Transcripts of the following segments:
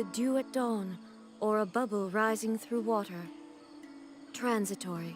the dew at dawn or a bubble rising through water. Transitory.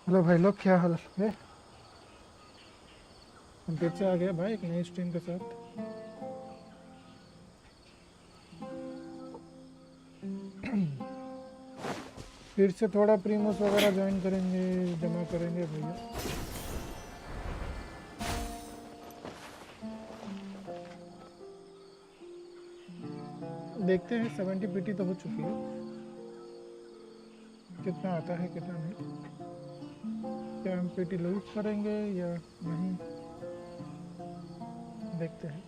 Hello भाई लोग, क्या हाल है? हम फिर से आ गए भाई एक नई स्ट्रीम के साथ। फिर से थोड़ा प्रीमोस वगैरह ज्वाइन करेंगे, जमा करेंगे भैया। देखते हैं 70 पीटी तो हो चुकी है, कितना आता है कितना नहीं। क्या हम पीटी लूज करेंगे या नहीं, देखते हैं।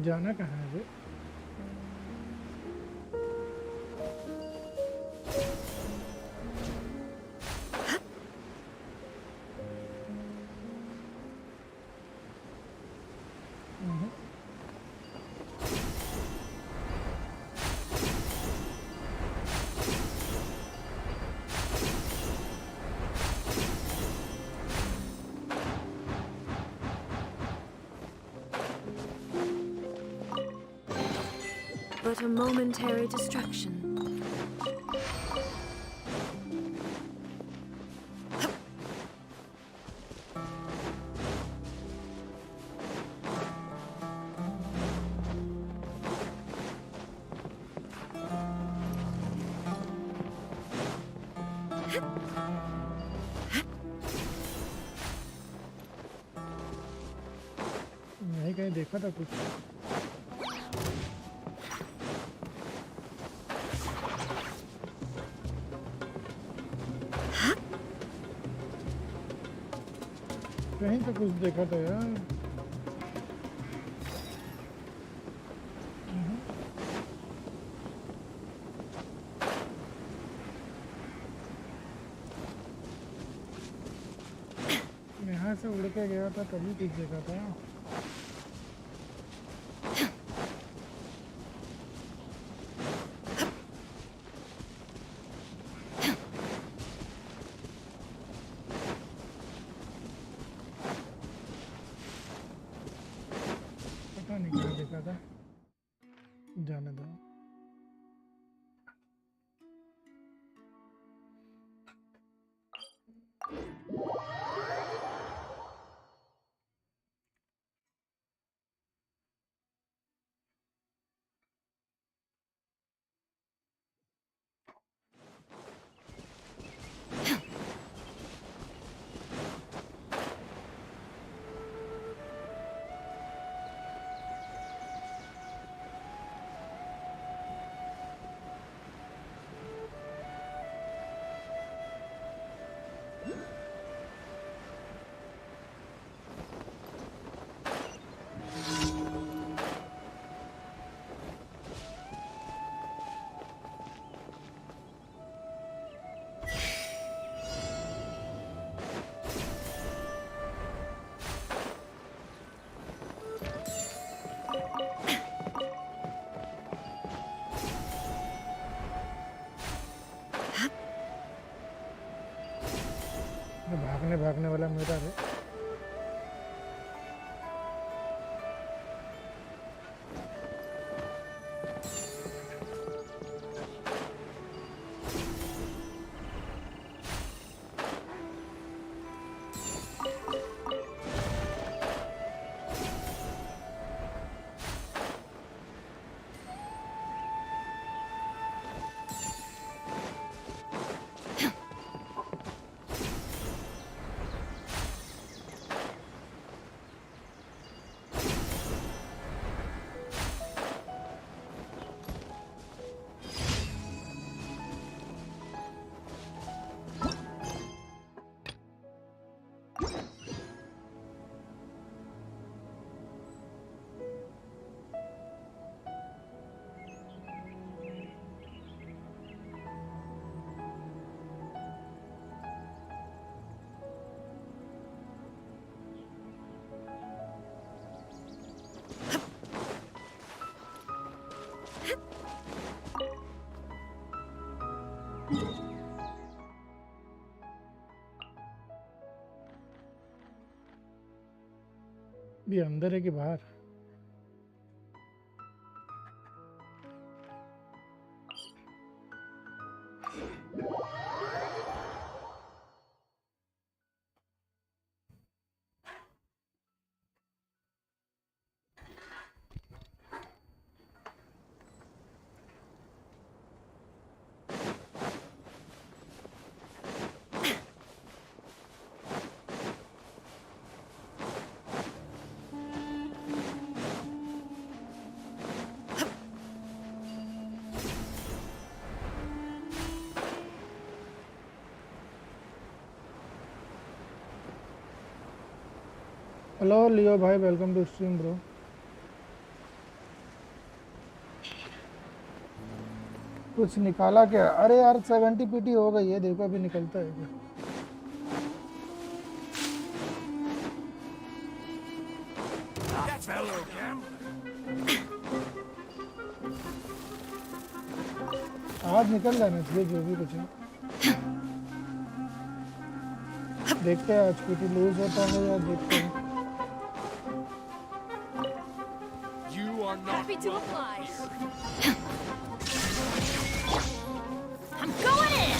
जाना कहाँ है जी? But a momentary distraction. नहीं, कहीं देखा था कुछ। कहीं तो कुछ देखा था यार। यहाँ से उड़ के गया था तभी कुछ देखा था। पता नहीं क्या देखा था, जाने दो। भागने वाला मेरा है। भी अंदर है कि बाहर? हेलो लियो भाई, वेलकम टू स्ट्रीम ब्रो। कुछ निकाला क्या? अरे यार 70 पीटी हो गई है, देखो अभी निकलता है क्या। आज निकल जाना चाहिए जो भी कुछ है। देखते हैं आज पीटी लूज होता है या देखते हैं। Happy to apply. I'm going in.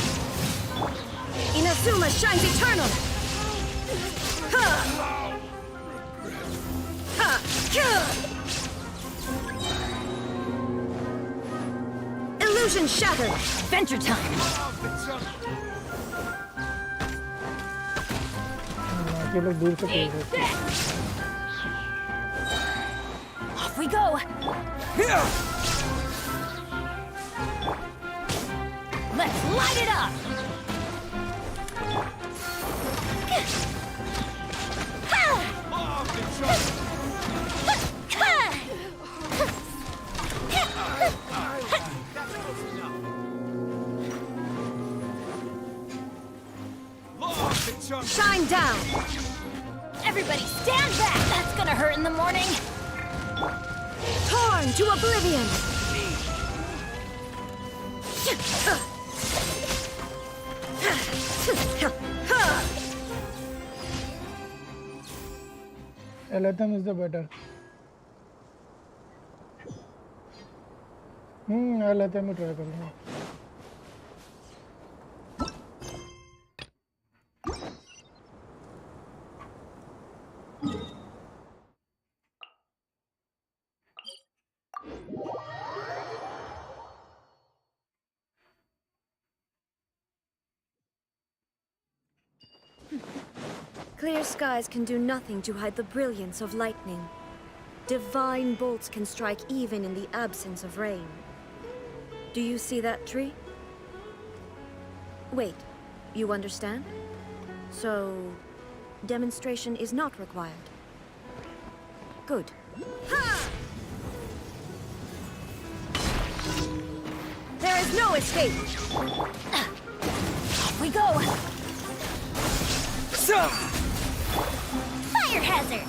Inazuma shines eternal. Ha! Ha! Illusion shattered. Adventure time. ये लोग दूर से खेल रहे थे। Off we go. Let's light it up. Shine down. Everybody stand back. That's gonna hurt in the morning. Torn to oblivion. Haitham is the better. Haitham he try करूँगा। Clear skies can do nothing to hide the brilliance of lightning. Divine bolts can strike even in the absence of rain. Do you see that tree? Wait, you understand? So, demonstration is not required. Good. Ha! There is no escape! Off we go. Fire hazard.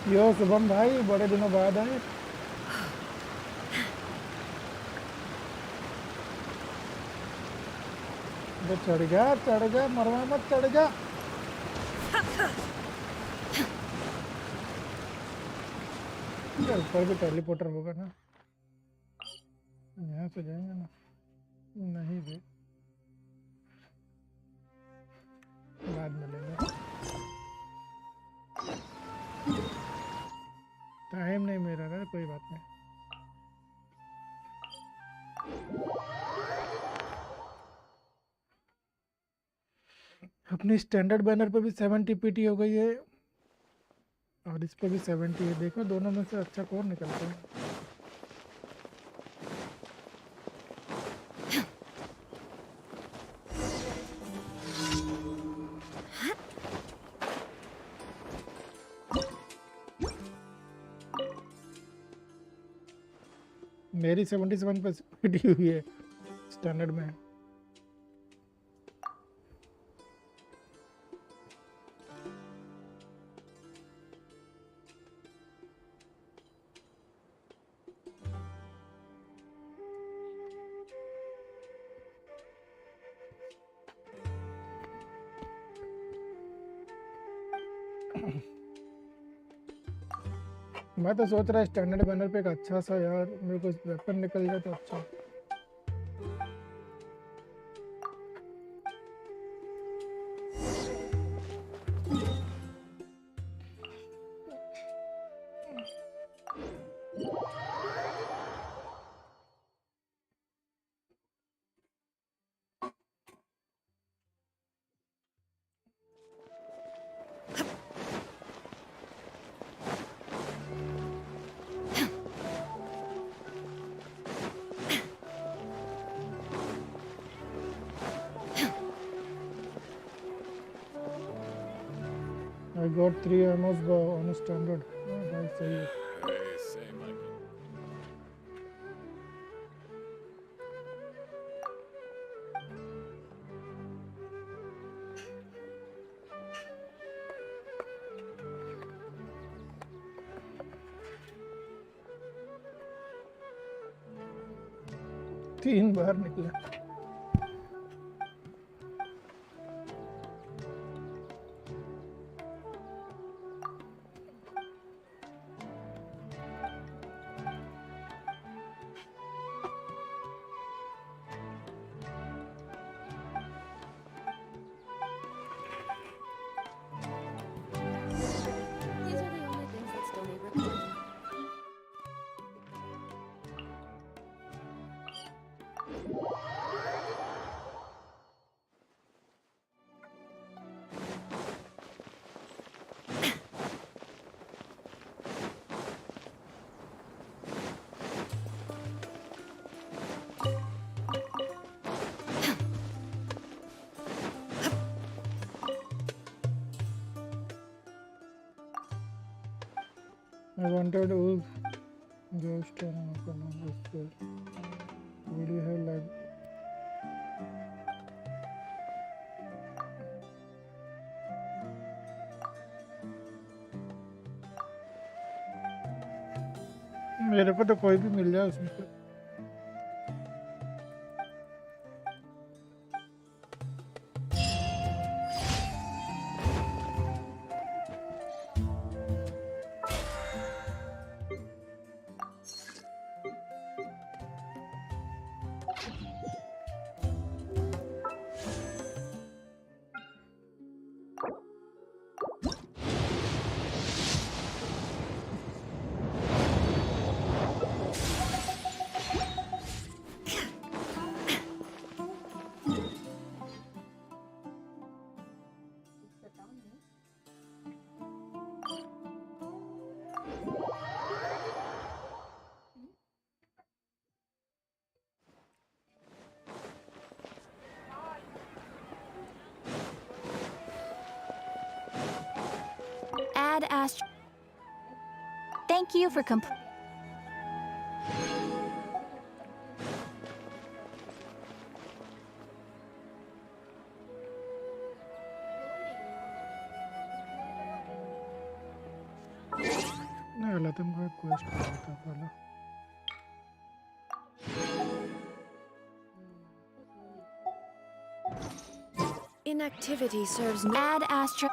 यो शुभम भाई, बड़े दिनों बाद आए। चढ़ जा, मरवा मत, चढ़ जा। ऊपर भी टेलीपोर्टर होगा ना, यहाँ से जाएंगे ना। नहीं भी, बाद में लेंगे। टाइम नहीं मेरा ना, कोई बात नहीं। अपनी स्टैंडर्ड बैनर पे भी 70 पीटी हो गई है और इस पे भी 70 है। देखो दोनों में से अच्छा कौन निकलता है। मेरी 77 पे पीटी हुई है स्टैंडर्ड में। मैं तो सोच रहा स्टैंडर्ड बैनर पे एक अच्छा सा यार मेरे को वेपन निकल जाए तो अच्छा। I got 3 ammos on a standard. भाई सही है। Hey, say, Michael. तीन बार निकला। These are the only things that still need repairing. I wanted Wolf Ghost and this. Would you have like मेरे को तो कोई भी मिल जाए उसमें से। Add Astro. Thank you for चला तुमको एक क्वेस्ट करता था पहले. Inactivity serves no. Add Astra.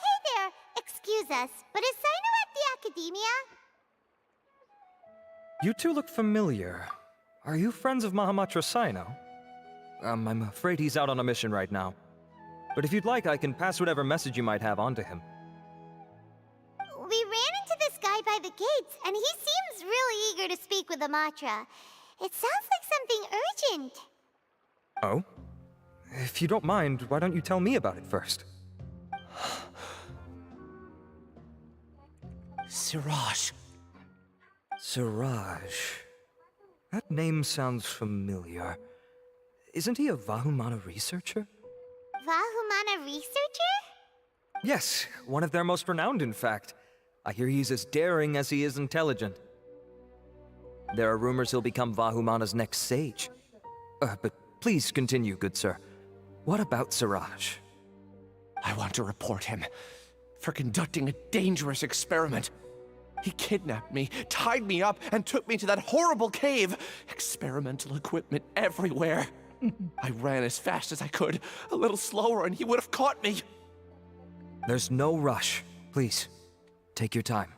Hey there. Excuse us, but is Sino at the Academia? You two look familiar. Are you friends of Mahamatra Sino? I'm afraid he's out on a mission right now. But if you'd like, I can pass whatever message you might have on to him. We ran into this guy by the gates, and he seems really eager to speak with Amatra. It sounds like something urgent. Oh? If you don't mind, why don't you tell me about it first? Siraj. Siraj. That name sounds familiar. Isn't he a Vahumana researcher? Vahumana researcher? Yes, one of their most renowned, in fact. I hear he's as daring as he is intelligent. There are rumors he'll become Vahumana's next sage. But please continue, good sir. What about Siraj? I want to report him for conducting a dangerous experiment. He kidnapped me, tied me up, and took me to that horrible cave. Experimental equipment everywhere. I ran as fast as I could, a little slower, and he would have caught me. There's no rush. Please, take your time.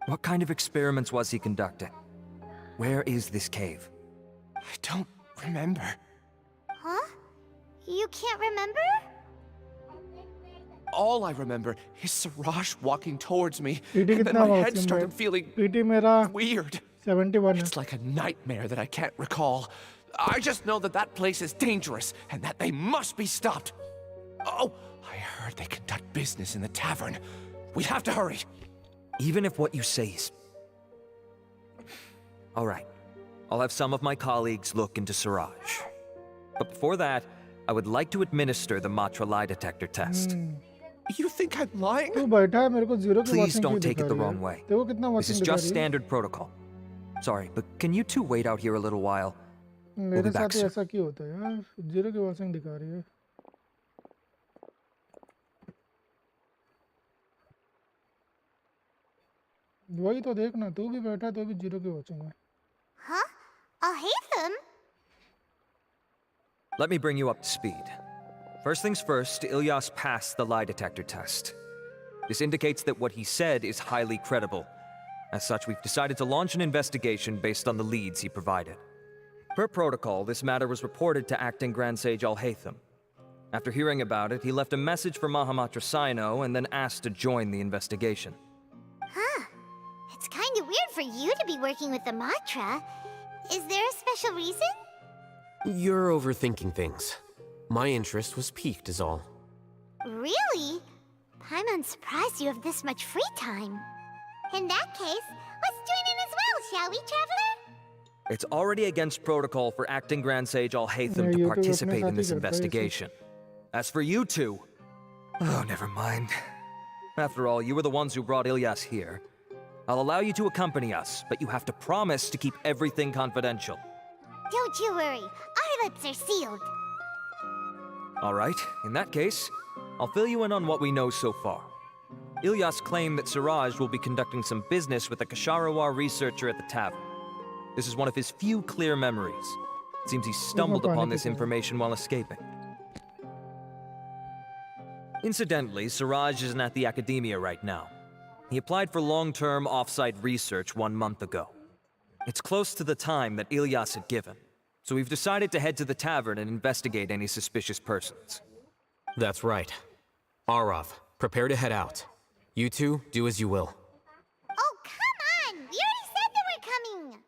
What kind of experiments was he conducting? Where is this cave? I don't remember. Huh? You can't remember? All I remember is Siraj walking towards me, PT and then कितना my हुआ head उस started में? feeling PT मेरा weird. 71 है. It's like a nightmare that I can't recall. I just know that that place is dangerous and that they must be stopped. Oh, I heard they conduct business in the tavern. We have to hurry. Even if what you say is... All right. I'll have some of my colleagues look into Siraj. But before that, I would like to administer the Matra lie detector test. You think I'm lying? तू बैठा है मेरे को zero की Please watching don't क्यों take दिखा it the रही है? wrong way. देखो कितना This is वॉचिंग दिखा just रही है. standard protocol. Sorry, but can you two wait out here a little while? मेरे be back साथ ही soon. ऐसा क्यों होता है यार? जीरो की वॉचिंग दिखा रही है. वही तो देखना, तू भी बैठा तो भी जीरो की वॉचिंग है. Huh? Haitham? Let me bring you up to speed. First things first, Ilyas passed the lie detector test. This indicates that what he said is highly credible. As such, we've decided to launch an investigation based on the leads he provided. Per protocol, this matter was reported to Acting Grand Sage Al-Haitham. After hearing about it, he left a message for Mahamatra Sino and then asked to join the investigation. Huh. It's kind of weird for you to be working with the Matra. Is there a special reason? You're overthinking things. My interest was piqued is all. Really? I'm unsurprised you have this much free time. In that case, let's join in as well, shall we, Traveler? It's already against protocol for Acting Grand Sage Al-Haitham Yeah, to you participate अपने in this साथ ही करता है इसे. investigation. As for you two... Oh, never mind. After all, you were the ones who brought Ilyas here. I'll allow you to accompany us, but you have to promise to keep everything confidential. Don't you worry. Our lips are sealed. All right, in that case, I'll fill you in on what we know so far. Ilyas claimed that Siraj will be conducting some business with a Kasharawar researcher at the tavern. This is one of his few clear memories. It seems he stumbled upon this information while escaping. Incidentally, Siraj isn't at the Academia right now. He applied for long-term off-site research 1 month ago. It's close to the time that Ilyas had given, so we've decided to head to the tavern and investigate any suspicious persons. That's right. Arav, prepare to head out. You two, do as you will. Oh, come on! We already said that we're coming!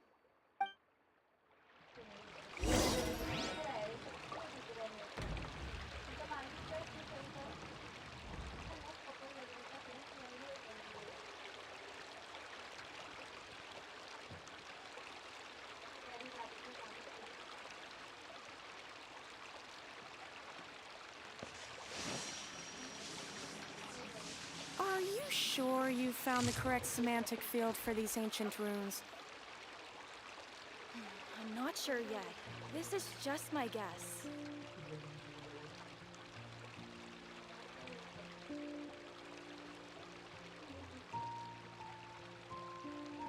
sure you found the correct semantic field for these ancient runes? I'm not sure yet. This is just my guess.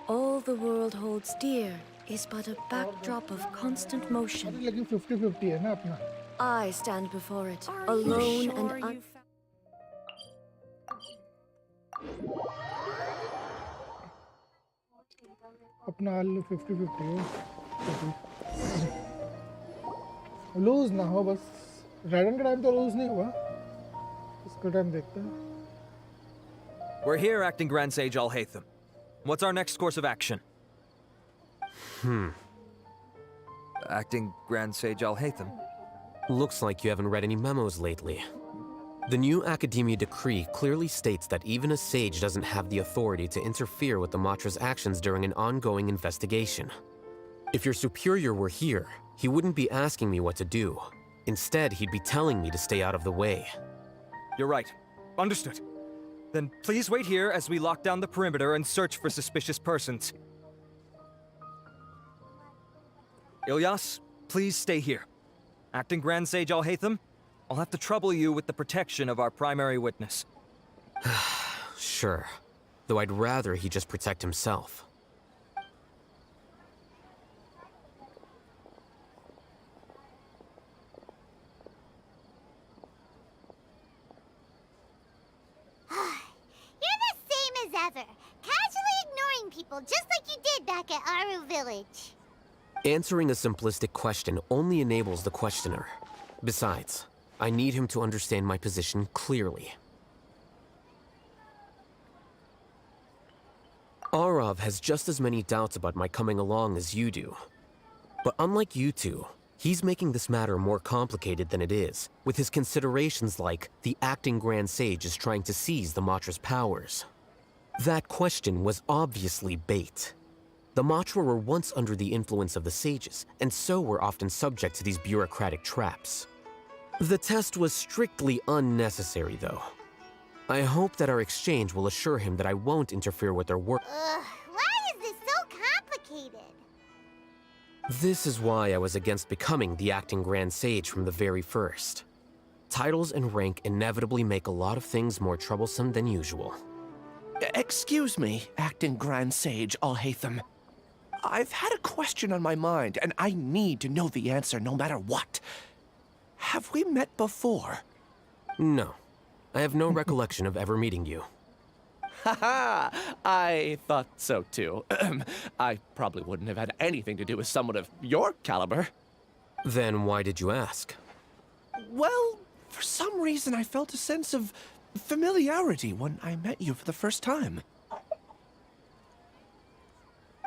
All the world holds dear is but a backdrop of constant motion. लेकिन 50-50 है ना अपना. I stand before it, Are alone you sure and you found... अपना हाल 50-50 हो. Loose ना हो बस. Ridden का टाइम तो लूज नहीं हुआ. इसका टाइम देखते हैं. We're here, Acting Grand Sage Haitham. What's our next course of action? Acting Grand Sage Haitham. Looks like you haven't read any memos lately. The new Academia decree clearly states that even a sage doesn't have the authority to interfere with the Matra's actions during an ongoing investigation. If your superior were here, he wouldn't be asking me what to do. Instead, he'd be telling me to stay out of the way. You're right. Understood. Then please wait here as we lock down the perimeter and search for suspicious persons. Ilyas, please stay here. Acting Grand Sage Haitham, I'll have to trouble you with the protection of our primary witness. Sure. Though I'd rather he just protect himself. You're the same as ever, casually ignoring people just like you did back at Aru Village. Answering a simplistic question only enables the questioner. Besides, I need him to understand my position clearly. Arav has just as many doubts about my coming along as you do. But unlike you two, he's making this matter more complicated than it is, with his considerations like the acting Grand Sage is trying to seize the Matra's powers. That question was obviously bait. The Matra were once under the influence of the sages, and so were often subject to these bureaucratic traps. The test was strictly unnecessary, though. I hope that our exchange will assure him that I won't interfere with their work. Why is this so complicated? This is why I was against becoming the acting Grand Sage from the very first. Titles and rank inevitably make a lot of things more troublesome than usual. Excuse me, Acting Grand Sage Haitham. I've had a question on my mind, and I need to know the answer no matter what. Have we met before? No. I have no recollection of ever meeting you. Haha, I thought so too. I probably wouldn't have had anything to do with someone of your caliber. Then why did you ask? Well, for some reason I felt a sense of familiarity when I met you for the first time.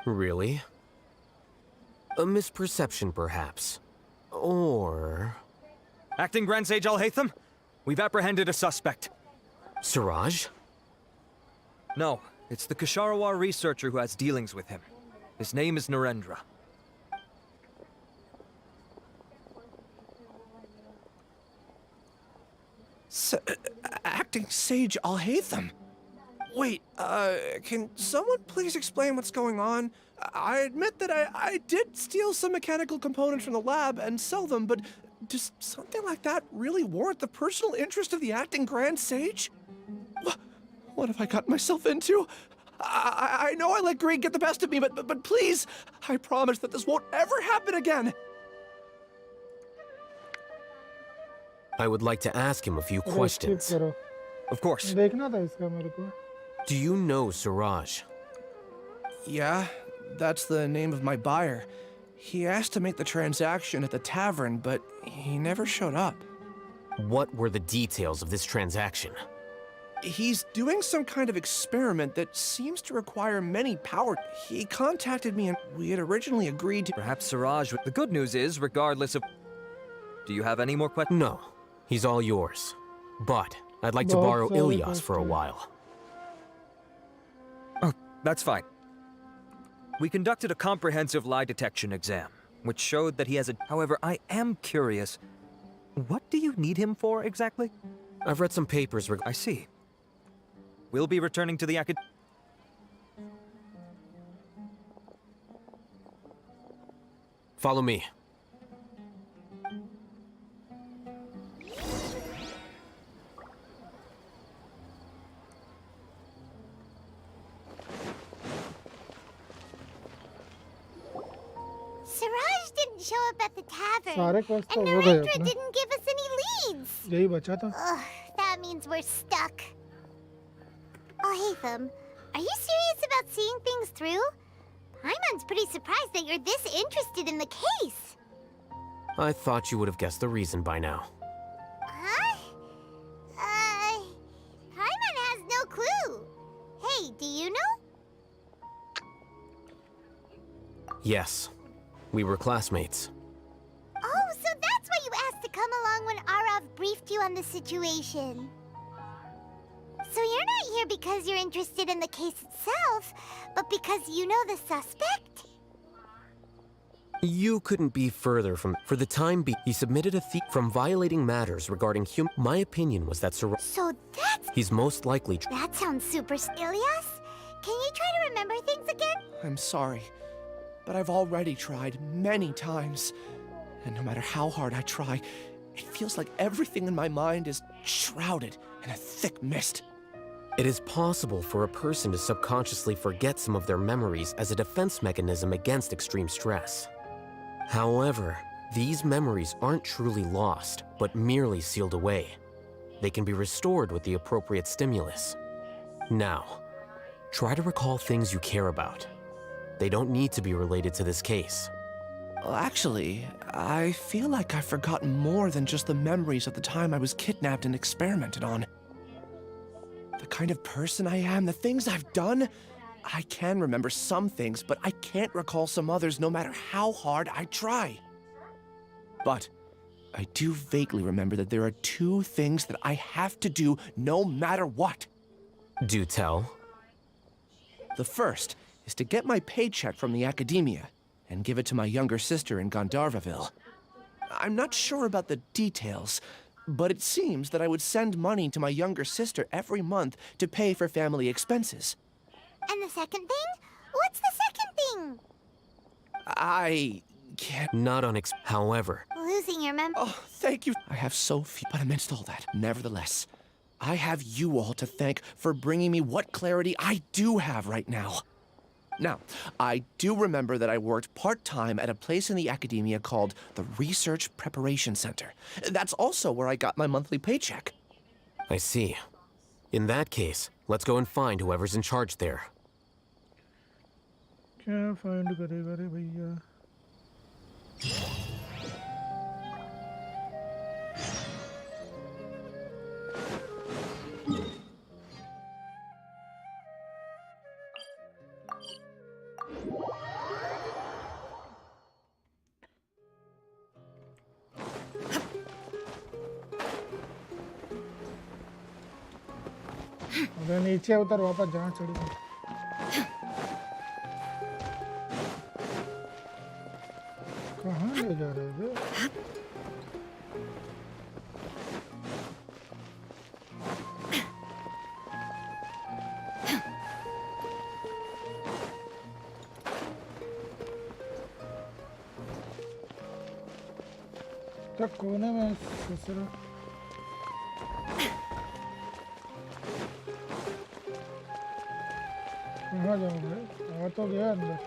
Really? A misperception, perhaps. Or... Acting Grand Sage Haitham, we've apprehended a suspect. Siraj? No, it's the Ksharawar researcher who has dealings with him. His name is Narendra. Acting Sage Haitham? Wait, can someone please explain what's going on? I admit that I did steal some mechanical components from the lab and sell them, but does something like that really warrant the personal interest of the Acting Grand Sage? What have I gotten myself into? I know I let greed get the best of me, but please, I promise that this won't ever happen again. I would like to ask him a few questions. Of course. देखना था इसका मेरे को. Do you know Siraj? Yeah, that's the name of my buyer. He asked to make the transaction at the tavern, but he never showed up. What were the details of this transaction? He's doing some kind of experiment that seems to require many power. He contacted me and we had originally agreed to... Perhaps Siraj... The good news is, regardless of... Do you have any more questions? No, he's all yours. But I'd like to borrow Ilyas for a while. Oh, that's fine. We conducted a comprehensive lie detection exam, which showed that he has a... However, I am curious. What do you need him for, exactly? I've read some papers I see. will be returning to the academy. Follow me. Siraj didn't show up at the tavern. सारे quests तो And हो गए Narendra अपने. didn't give us any leads. यही बचा था. Ugh, that means we're stuck. Oh, Haitham, are you serious about seeing things through? Paimon's pretty surprised that you're this interested in the case. I thought you would have guessed the reason by now. Huh? Paimon has no clue. Hey, do you know? Yes, we were classmates. Oh, so that's why you asked to come along when Arav briefed you on the situation. So you're not here because you're interested in the case itself, but because you know the suspect? You couldn't be further from. For the time being, he submitted a thief from violating matters regarding My opinion was that Sir. So that's... He's most likely. That sounds super... Ilyas? Can you try to remember things again? I'm sorry, but I've already tried many times. And no matter how hard I try, it feels like everything in my mind is shrouded in a thick mist. It is possible for a person to subconsciously forget some of their memories as a defense mechanism against extreme stress. However, these memories aren't truly lost, but merely sealed away. They can be restored with the appropriate stimulus. Now, try to recall things you care about. They don't need to be related to this case. Well, actually, I feel like I've forgotten more than just the memories of the time I was kidnapped and experimented on. The kind of person I am, the things I've done, I can remember some things, but I can't recall some others no matter how hard I try. But I do vaguely remember that there are two things that I have to do no matter what. Do tell. The first is to get my paycheck from the academia and give it to my younger sister in Gandharvaville. I'm not sure about the details, but it seems that I would send money to my younger sister every month to pay for family expenses. And the second thing? What's the second thing? I can't... Not however. Losing your memory. Oh, thank you. I have so few, but amidst all that, nevertheless, I have you all to thank for bringing me what clarity I do have right now. Now, I do remember that I worked part-time at a place in the academia called the Research Preparation Center. That's also where I got my monthly paycheck. I see. In that case, let's go and find whoever's in charge there. क्या find करेगा रे भैया? अगर नीचे उतर वापस जहाँ चढ़ी थी। कहाँ ले जा रहे थे? तो कोने में ससुरा कहाँ जाऊँगा? आ तो गया अंदर।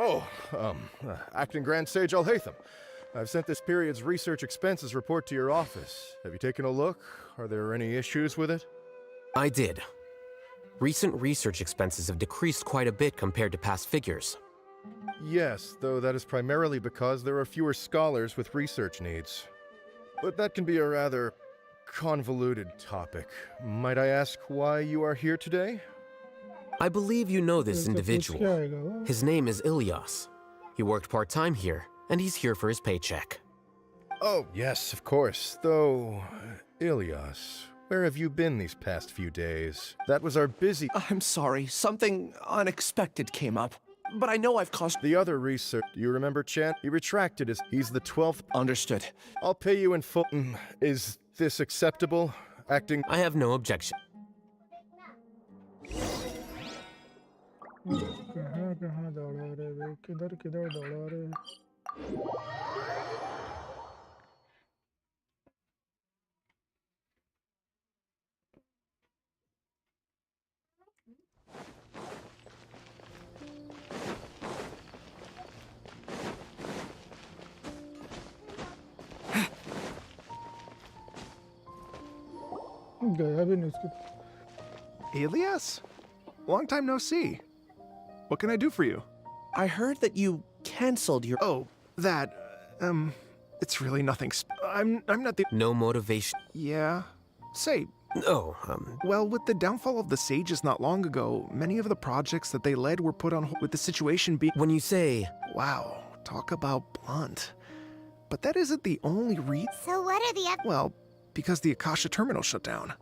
Oh, Acting Grand Sage Haitham. I've sent this period's research expenses report to your office. Have you taken a look? Are there any issues with it? I did. Recent research expenses have decreased quite a bit compared to past figures. Yes, though that is primarily because there are fewer scholars with research needs. But that can be a rather convoluted topic. Might I ask why you are here today? I believe you know this तो पूछ क्या individual. आएगा वो? His name is Ilyas. He worked part-time here, and he's here for his paycheck. Oh, yes, of course. Though, Ilyas, where have you been these past few days? That was our busy... I'm sorry, something unexpected came up. But I know I've caused... The other research... You remember, Chan? He retracted his... He's the 12th... Understood. I'll pay you in full... Is this acceptable? Acting... I have no objection. कहाँ कहाँ दौड़ा रहे वे किधर किधर दौड़ा रहे गया भी नहीं उसके Elias? Long time no see. What can I do for you? I heard that you canceled your... Oh, that, it's really nothing I'm not the... No motivation. Yeah. Say, No, well, with the downfall of the Sages not long ago, many of the projects that they led were put on hold with the situation being... when you say... Wow, talk about blunt. But that isn't the only reason. So what are the Well, because the Akasha terminal shut down.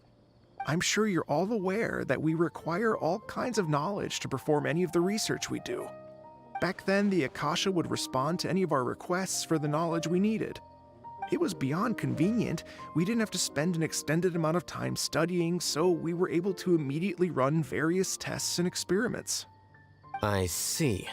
I'm sure you're all aware that we require all kinds of knowledge to perform any of the research we do. Back then, the Akasha would respond to any of our requests for the knowledge we needed. It was beyond convenient. We didn't have to spend an extended amount of time studying, so we were able to immediately run various tests and experiments. I see.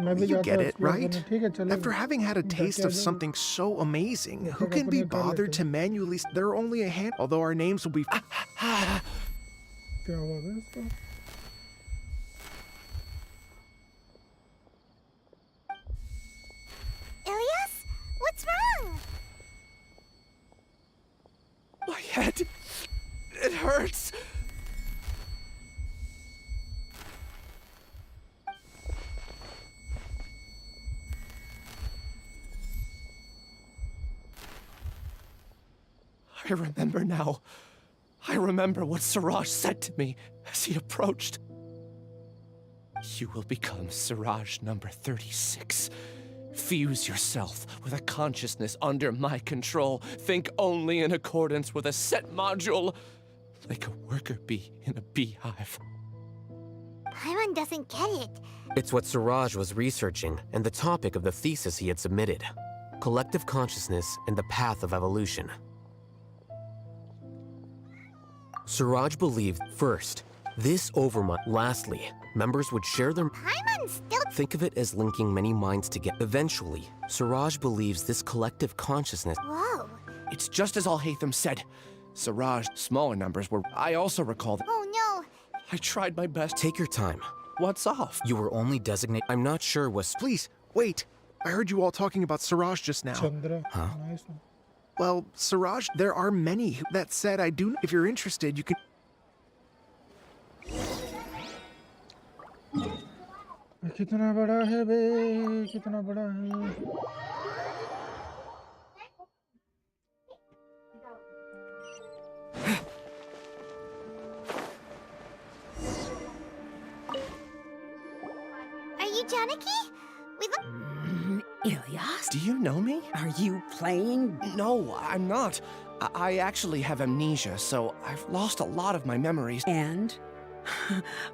मैं भी You जाता get हूँ it, explore right? करने ठीक है चलो After having had a taste of something so amazing, who can be bothered to manually... There are only a hand... Although our names will be... क्या हुआ बे इसको Ilyas? What's wrong? My head... It hurts. I remember now. I remember what Siraj said to me as he approached. You will become Siraj number 36. Fuse yourself with a consciousness under my control. Think only in accordance with a set module, like a worker bee in a beehive. Paimon doesn't get it. It's what Siraj was researching and the topic of the thesis he had submitted. Collective consciousness and the path of evolution. Siraj believed, first, this overmind. Lastly, members would share their... Paimon still... Think of it as linking many minds together. Eventually, Siraj believes this collective consciousness... Whoa. It's just as Haitham said. Siraj, smaller numbers were... I also recall that... Oh no. I tried my best. Take your time. What's off? You were only designated... I'm not sure was... Please, wait. I heard you all talking about Siraj just now. Chandra Huh? nice Well, Siraj, there are many. That said, I do... If you're interested, you can... कितना बड़ा है बे कितना बड़ा है Are you Janaki? We look... Ilyas? Do you know me? Are you playing? No, I'm not. I actually have amnesia, so I've lost a lot of my memories. And?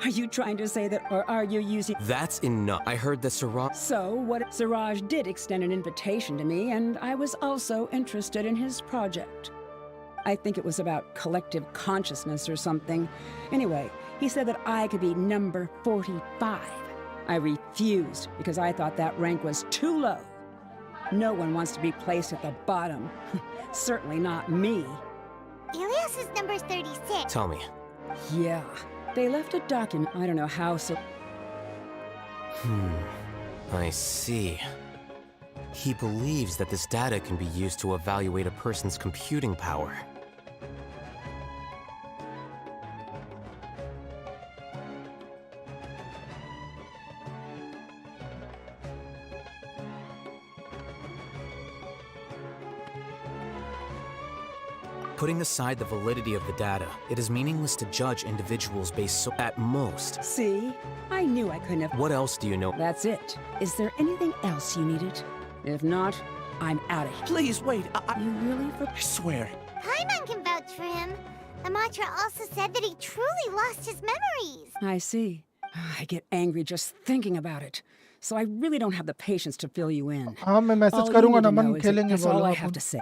Are you trying to say that, or are you using... That's enough. I heard that Siraj... So, what Siraj did extend an invitation to me, and I was also interested in his project. I think it was about collective consciousness or something. Anyway, he said that I could be number 45. I refused because I thought that rank was too low. No one wants to be placed at the bottom. Certainly not me. Ilyas is number 36. Tell me. Yeah, they left a document. I don't know how, so... I see. He believes that this data can be used to evaluate a person's computing power. Putting aside the validity of the data, it is meaningless to judge individuals based at most. See? I knew I couldn't have. What else do you know? That's it. Is there anything else you needed? If not, I'm out of here. Please, wait, You really I swear. Paimon can vouch for him. The mantra also said that he truly lost his memories. I see. I get angry just thinking about it. So I really don't have the patience to fill you in. हाँ मैं message All you करूंगा need to Naman know is that खेलेंगे that's all बोलो I upon have to say.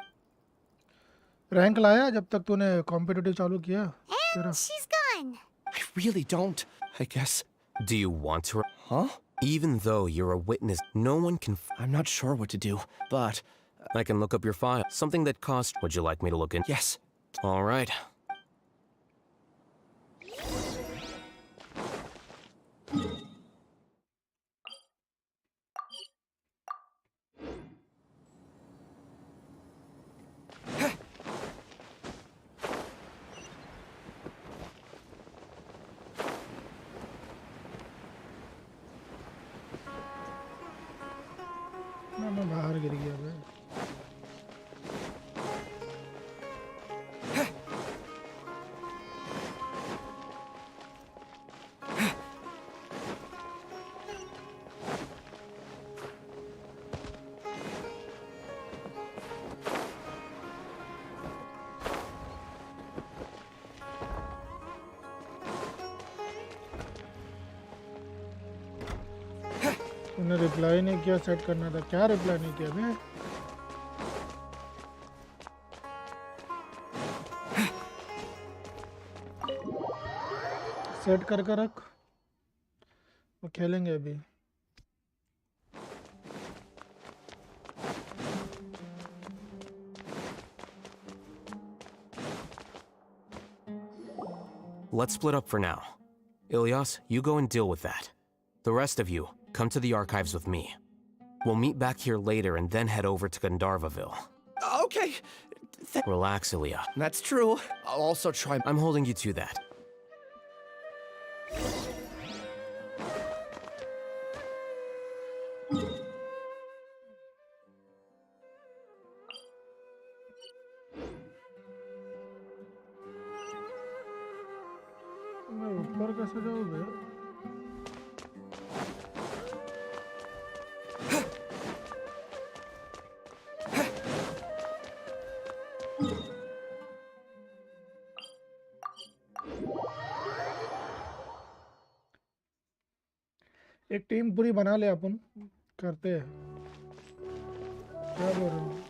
Rank लाया जब तक तूने competitive चालू किया तेरा And she's gone. I really don't. I guess. Do you want to? Huh? Even though you're a witness, no one can. I'm not sure what to do, but I can look up your file. Something that cost. Would you like me to look in? yes. All right. ना मैं बाहर गिर गया भाई तूने reply नहीं किया set करना था क्या रिप्लाई नहीं किया बे सेट करके रख वो खेलेंगे अभी Let's split up for now. Ilyas, you go and deal with that. The rest of you, come to the archives with me. We'll meet back here later and then head over to Gandharvaville. Okay. Relax, Ilya. That's true. I'll also try. I'm holding you to that. मैं ऊपर कैसे जाऊँ बे एक team पूरी बना ले अपन करते हैं क्या बोल रहे हो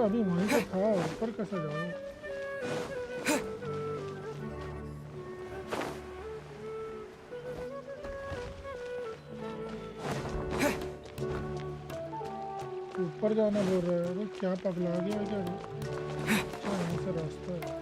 अभी वहीं पे था ऊपर कैसे जाऊँ ऊपर जाना बोल रहा है अरे क्या पगला गया क्या अच्छा यहाँ से रास्ता है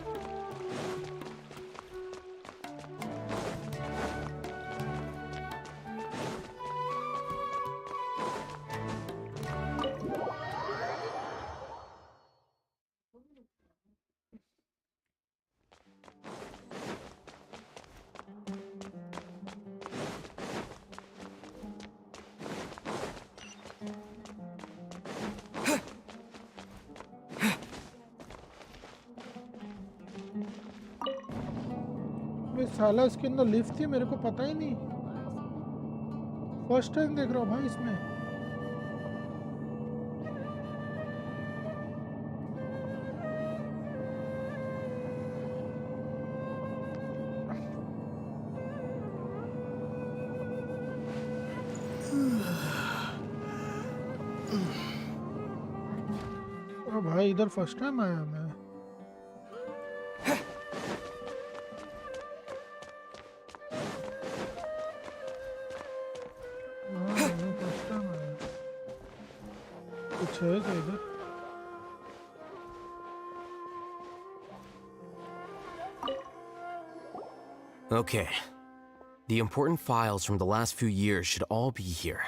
साला इसके अंदर लिफ्ट थी मेरे को पता ही नहीं फर्स्ट टाइम देख रहा हूँ भाई इसमें भाई इधर फर्स्ट टाइम आया मैं कुछ है क्या इधर? Okay. The important files from the last few years should all be here.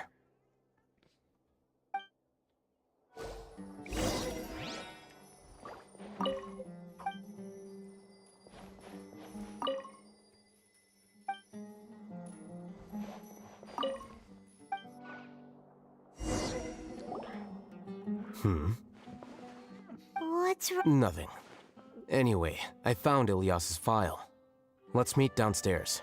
What's wrong? Nothing. Anyway, I found Ilyas's file. Let's meet downstairs.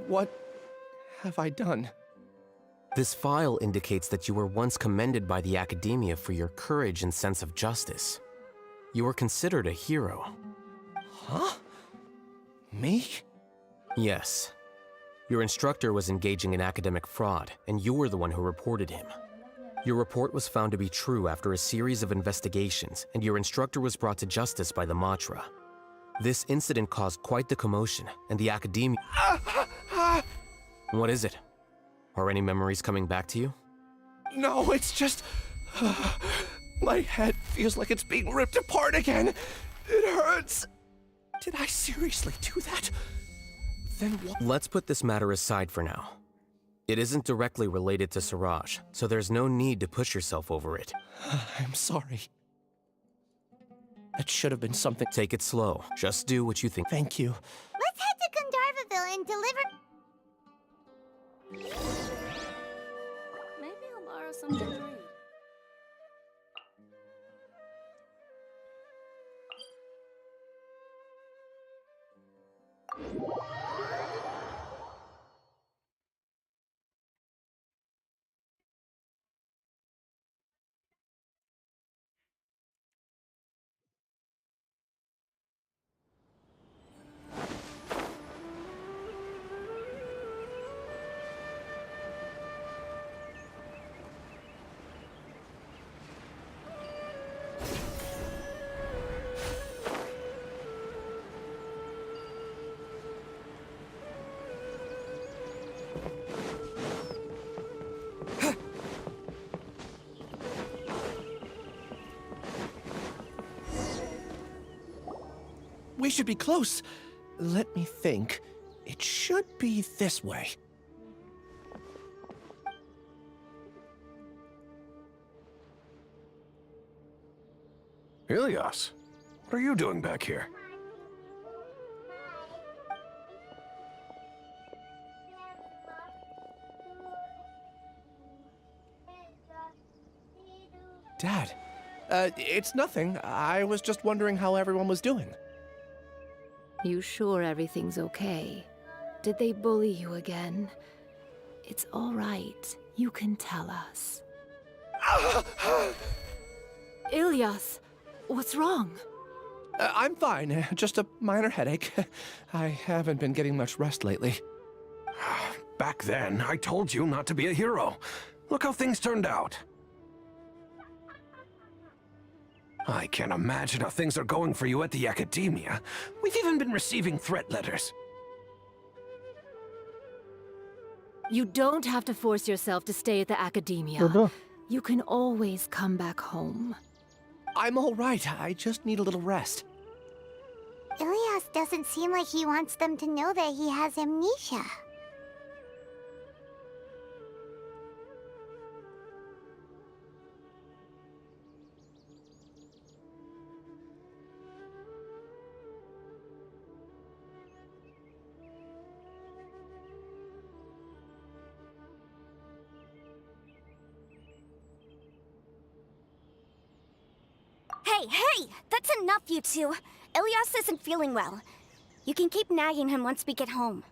What have I done? This file indicates that you were once commended by the Academia for your courage and sense of justice. You were considered a hero. Huh? Me? Yes. Your instructor was engaging in academic fraud, and you were the one who reported him. Your report was found to be true after a series of investigations, and your instructor was brought to justice by the Matra. This incident caused quite the commotion, and the Academia... What is it? Are any memories coming back to you? No, it's just... my head feels like it's being ripped apart again. It hurts. Did I seriously do that? Then what? Let's put this matter aside for now. It isn't directly related to Siraj, so there's no need to push yourself over it. I'm sorry. That should have been something. Take it slow. Just do what you think. Thank you. Let's head to Gandharvaville and deliver. Maybe I'll borrow something to read. We should be close. Let me think. It should be this way. Ilyas, what are you doing back here? Dad, it's nothing. I was just wondering how everyone was doing. You sure everything's okay? Did they bully you again? It's all right. You can tell us. Ilyas, what's wrong? I'm fine. Just a minor headache. I haven't been getting much rest lately. Back then, I told you not to be a hero. Look how things turned out. I can't imagine how things are going for you at the Academia. We've even been receiving threat letters. You don't have to force yourself to stay at the Academia. Toto. You can always come back home. I'm all right. I just need a little rest. Ilyas doesn't seem like he wants them to know that he has amnesia. Hey! That's enough, you two! Ilyas isn't feeling well. You can keep nagging him once we get home.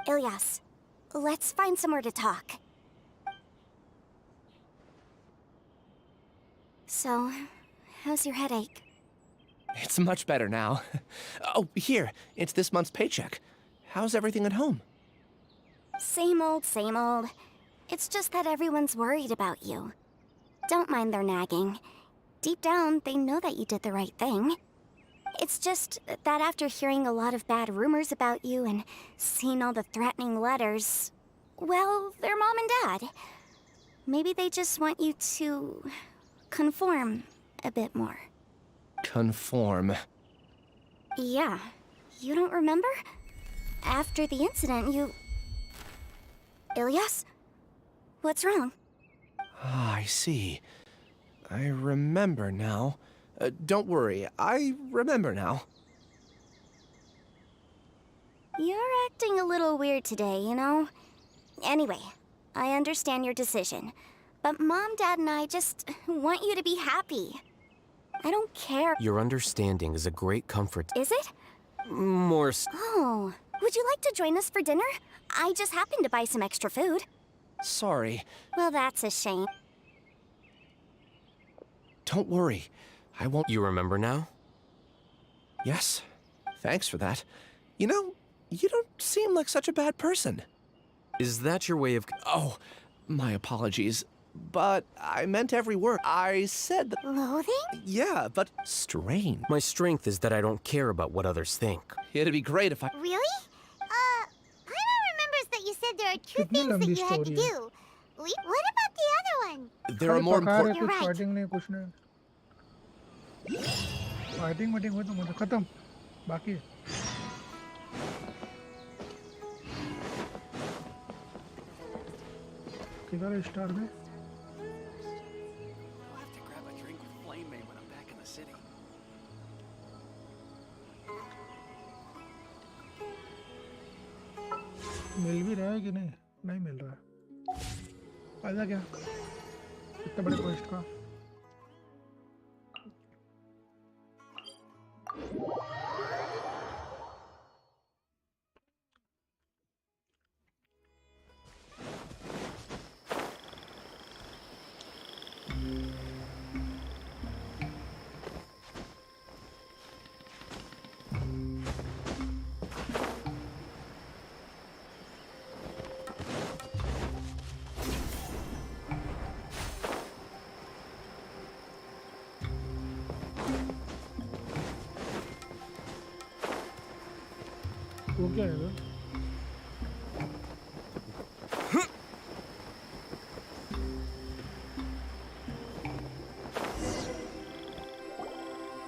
Ilyas, let's find somewhere to talk. So, how's your headache? It's much better now. Oh, here. It's this month's paycheck. How's everything at home? Same old, same old. It's just that everyone's worried about you. Don't mind their nagging. Deep down, they know that you did the right thing. It's just that after hearing a lot of bad rumors about you and seeing all the threatening letters, well, they're mom and dad. Maybe they just want you to conform a bit more. Conform. Yeah. You don't remember? After the incident, you... Ilyas? What's wrong? Ah, I see. I remember now. Don't worry, I remember now. You're acting a little weird today, you know? Anyway, I understand your decision. But Mom, Dad, and I just want you to be happy. I don't care. Your understanding is a great comfort. Is it? More. Oh, would you like to join us for dinner? I just happened to buy some extra food. Sorry. Well, that's a shame. Don't worry, I won't. You remember now? Yes, thanks for that. You know, you don't seem like such a bad person. Is that your way of... Oh, my apologies. But I meant every word. I said that... Loathing? Yeah, but strange. My strength is that I don't care about what others think. It'd be great if I... Really? Paimon remembers that you said there are two कितनी things that लंबी you had to story है? do. What about the other one? There are more पका रहे important... You're कुछ right. Fighting नहीं कुछ नहीं fighting वाइटिंग हुई तो मुझे खत्म बाकी है। किधर स्टार में मिल भी रहा है कि नहीं नहीं मिल रहा है फायदा क्या इतने बड़े क्वेस्ट का वो क्या है वो?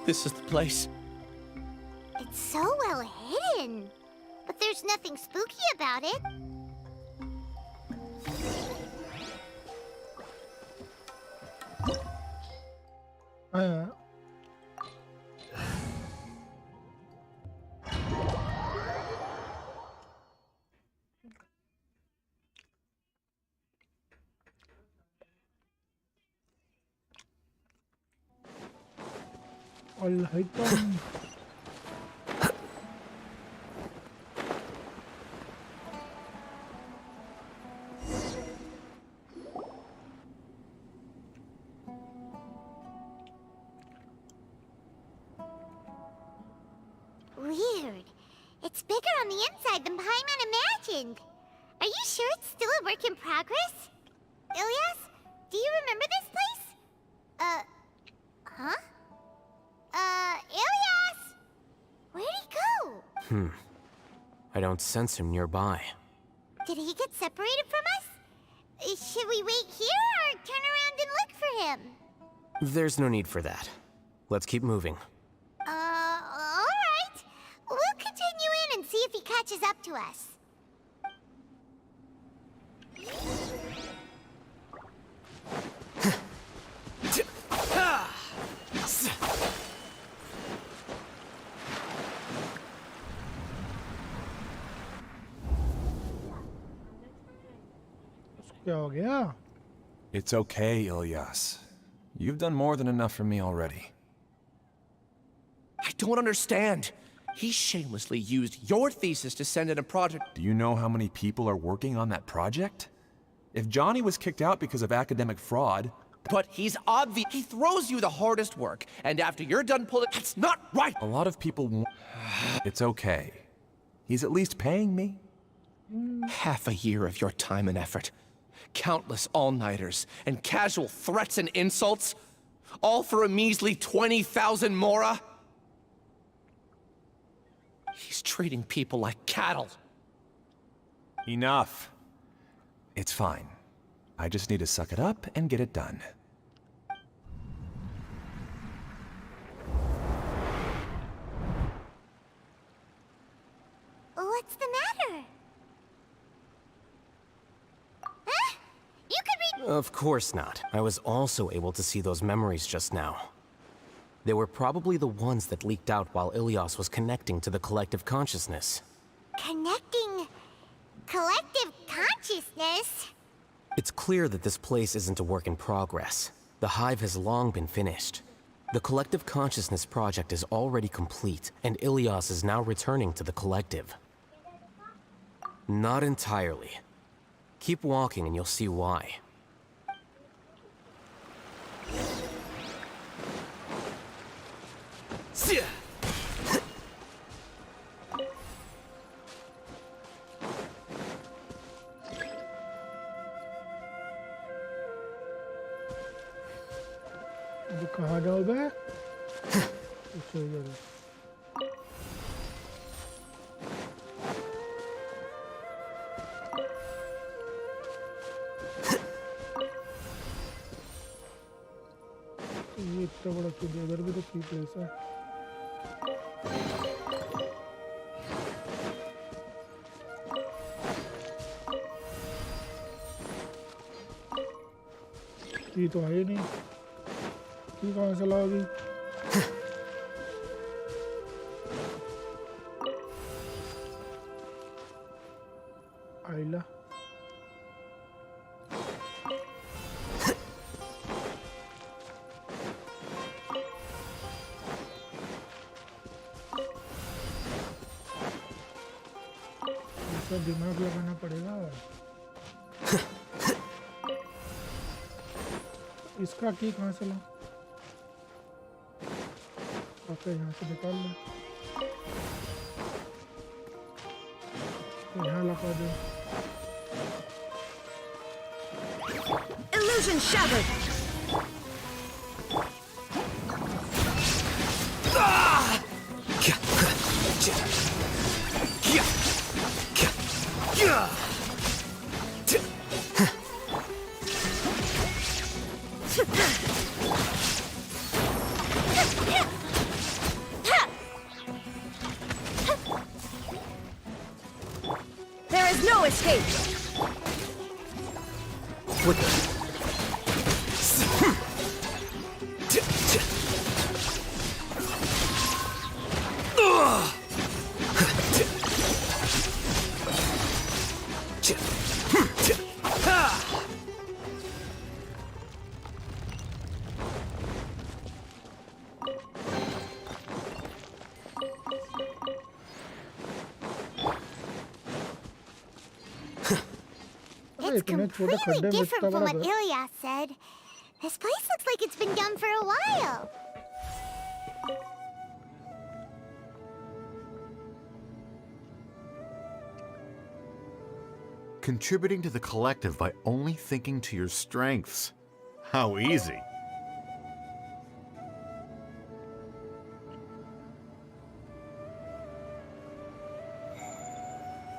This is the place. It's so well hidden. But there's nothing spooky about it. हाँ haitham Weird. It's bigger on the inside than Paimon imagined. Are you sure it's still a work in progress? Ilyas, do you remember this place? Huh? Ilyas! Where'd he go? I don't sense him nearby. Did he get separated from us? Should we wait here or turn around and look for him? There's no need for that. Let's keep moving. Alright. We'll continue in and see if he catches up to us. क्या हो गया It's okay, Ilyas. You've done more than enough for me already. I don't understand. He shamelessly used your thesis to send in a project. Do you know how many people are working on that project? If Johnny was kicked out because of academic fraud... But he's obvious. He throws you the hardest work, and after you're done pulling... That's not right! A lot of people... It's okay. He's at least paying me. Half a year of your time and effort. Countless all-nighters, and casual threats and insults. All for a measly 20,000 mora? He's treating people like cattle. Enough. It's fine. I just need to suck it up and get it done. What's the matter? Huh? You could read. Of course not. I was also able to see those memories just now. They were probably the ones that leaked out while Ilias was connecting to the collective consciousness. Connecting collective consciousness? It's clear that this place isn't a work in progress. The hive has long been finished. The collective consciousness project is already complete, and Ilias is now returning to the collective. Not entirely. Keep walking and you'll see why. अभी कहाँ जाओगे? इससे इधर। ये इतना बड़ा क्यों? इधर भी तो की प्लेस है। ये तो है ही नहीं। ये कहाँ से लाओगी? आइला। इसका दिमाग लगाना पड़ेगा। इसका की कहाँ से ला? ओके, यहाँ से निकाल लो। यहाँ लगा दो। Illusion shattered. There is no escape. It's completely different from what Ilias said. This place looks like it's been done for a while. Contributing to the collective by only thinking to your strengths. How easy.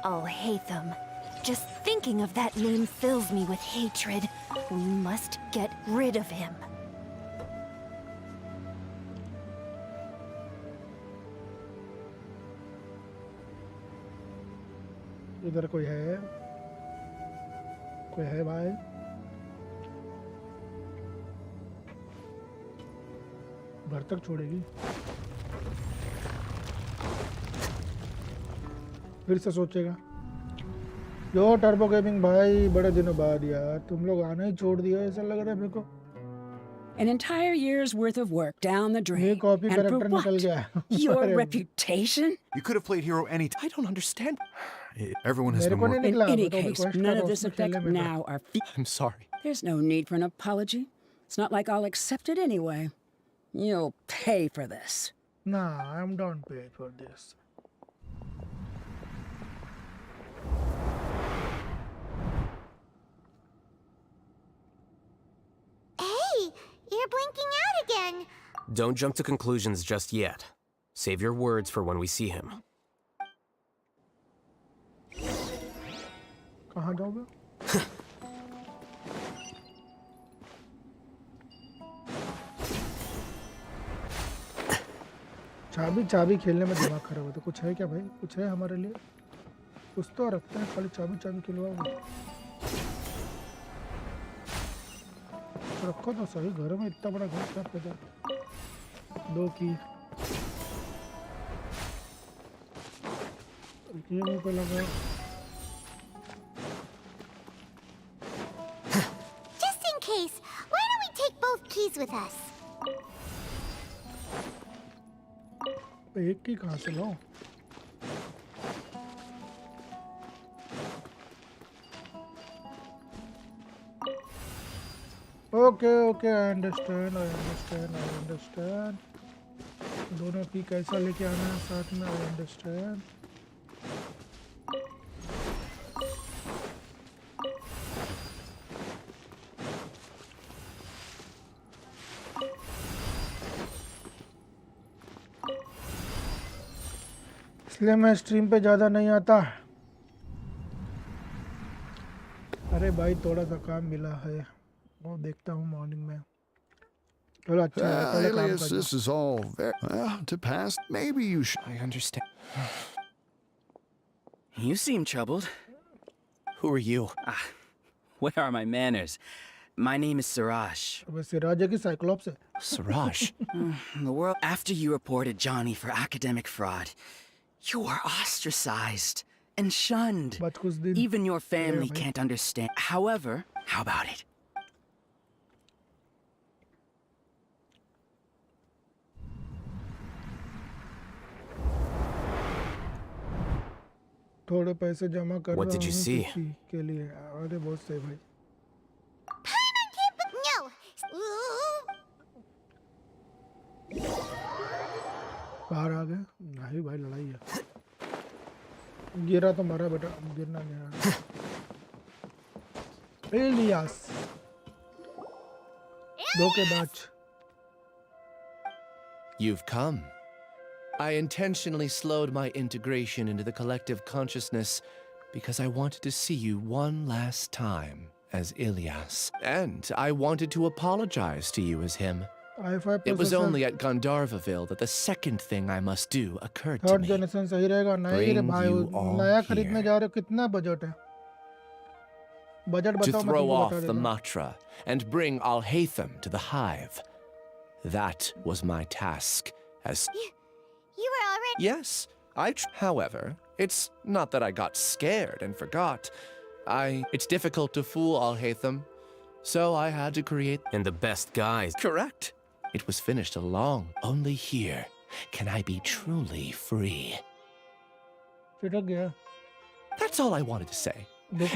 Oh, Haitham. Just thinking of that name fills me with hatred. We must get rid of him. इधर कोई है? कोई है भाई? घर तक छोड़ेगी? फिर से सोचेगा। यो टर्बो गेमिंग भाई, बड़े दिनों बाद यार तुम लोग आना ही छोड़ दिया, ऐसा लग रहा है मेरे को। An entire year's worth of work down the drain. ये कॉपी And for कैरेक्टर निकल what? गया। Your reputation? You could have played hero any time. I don't understand. Everyone has मेरे been को नहीं working. In निकला, any तो अभी case, quest none का of this उसमें खेलने effect में now are... I'm sorry. There's no need for an apology. It's not like I'll accept it anyway. You'll pay for this. Nah, I'm don't pay for this. Hey, you're blinking out again. Don't jump to conclusions just yet. Save your words for when we see him. कहाँ जाओगे? चाबी खेलने में दिमाग खराब होता है। कुछ है क्या भाई? कुछ है हमारे लिए? कुछ तो रखते हैं, खाली चाबी खिलवाओगे? रखो तो सही, घर में इतना बड़ा घर क्या पैदा। 2 की ये मुंह पे लगा। Just in case, why don't we take both keys with us? एक की कहाँ से लो? Okay, I understand. दोनों की कैसा लेके आना है साथ में, I understand. इसलिए मैं स्ट्रीम पे ज़्यादा नहीं आता। अरे भाई थोड़ा सा काम मिला है, वो देखता हूँ मॉर्निंग में। चलो अच्छा है, पहले काम Alias, कर this is all very well to pass. Maybe you should. I understand. You seem troubled. Who are you? Where are my manners? My name is Siraj. अब सिराज है कि साइक्लोप्स है? Siraj? The world. After you reported Johnny for academic fraud, you are ostracized and shunned. Even your family can't understand. However, how about it? थोड़े पैसे जमा कर What did you see? के लिए। अरे बहुत सही भाई। No. बाहर आ गए? नहीं भाई, लड़ाई है। गिरा तो मारा बेटा, गिरना नहीं। इलियास 2 के बाद। You've come. I intentionally slowed my integration into the collective consciousness because I wanted to see you one last time as Ilias. And I wanted to apologize to you as him. It was only at Gandharvaville that the second thing I must do occurred to third me. Generation सही रहेगा। नहीं रे भाई, नया खरीदने जा रहे हो, कितना बजट है? बजट To बताओ, मैं throw तुमको off बता the देता हूँ। Matra and bring Haitham to the hive. That was my task as... You were already... Yes, however, it's not that I got scared and forgot. It's difficult to fool Haitham, so I had to create... And the best guys. Correct. It was finished along. Only here can I be truly free. That's all I wanted to say.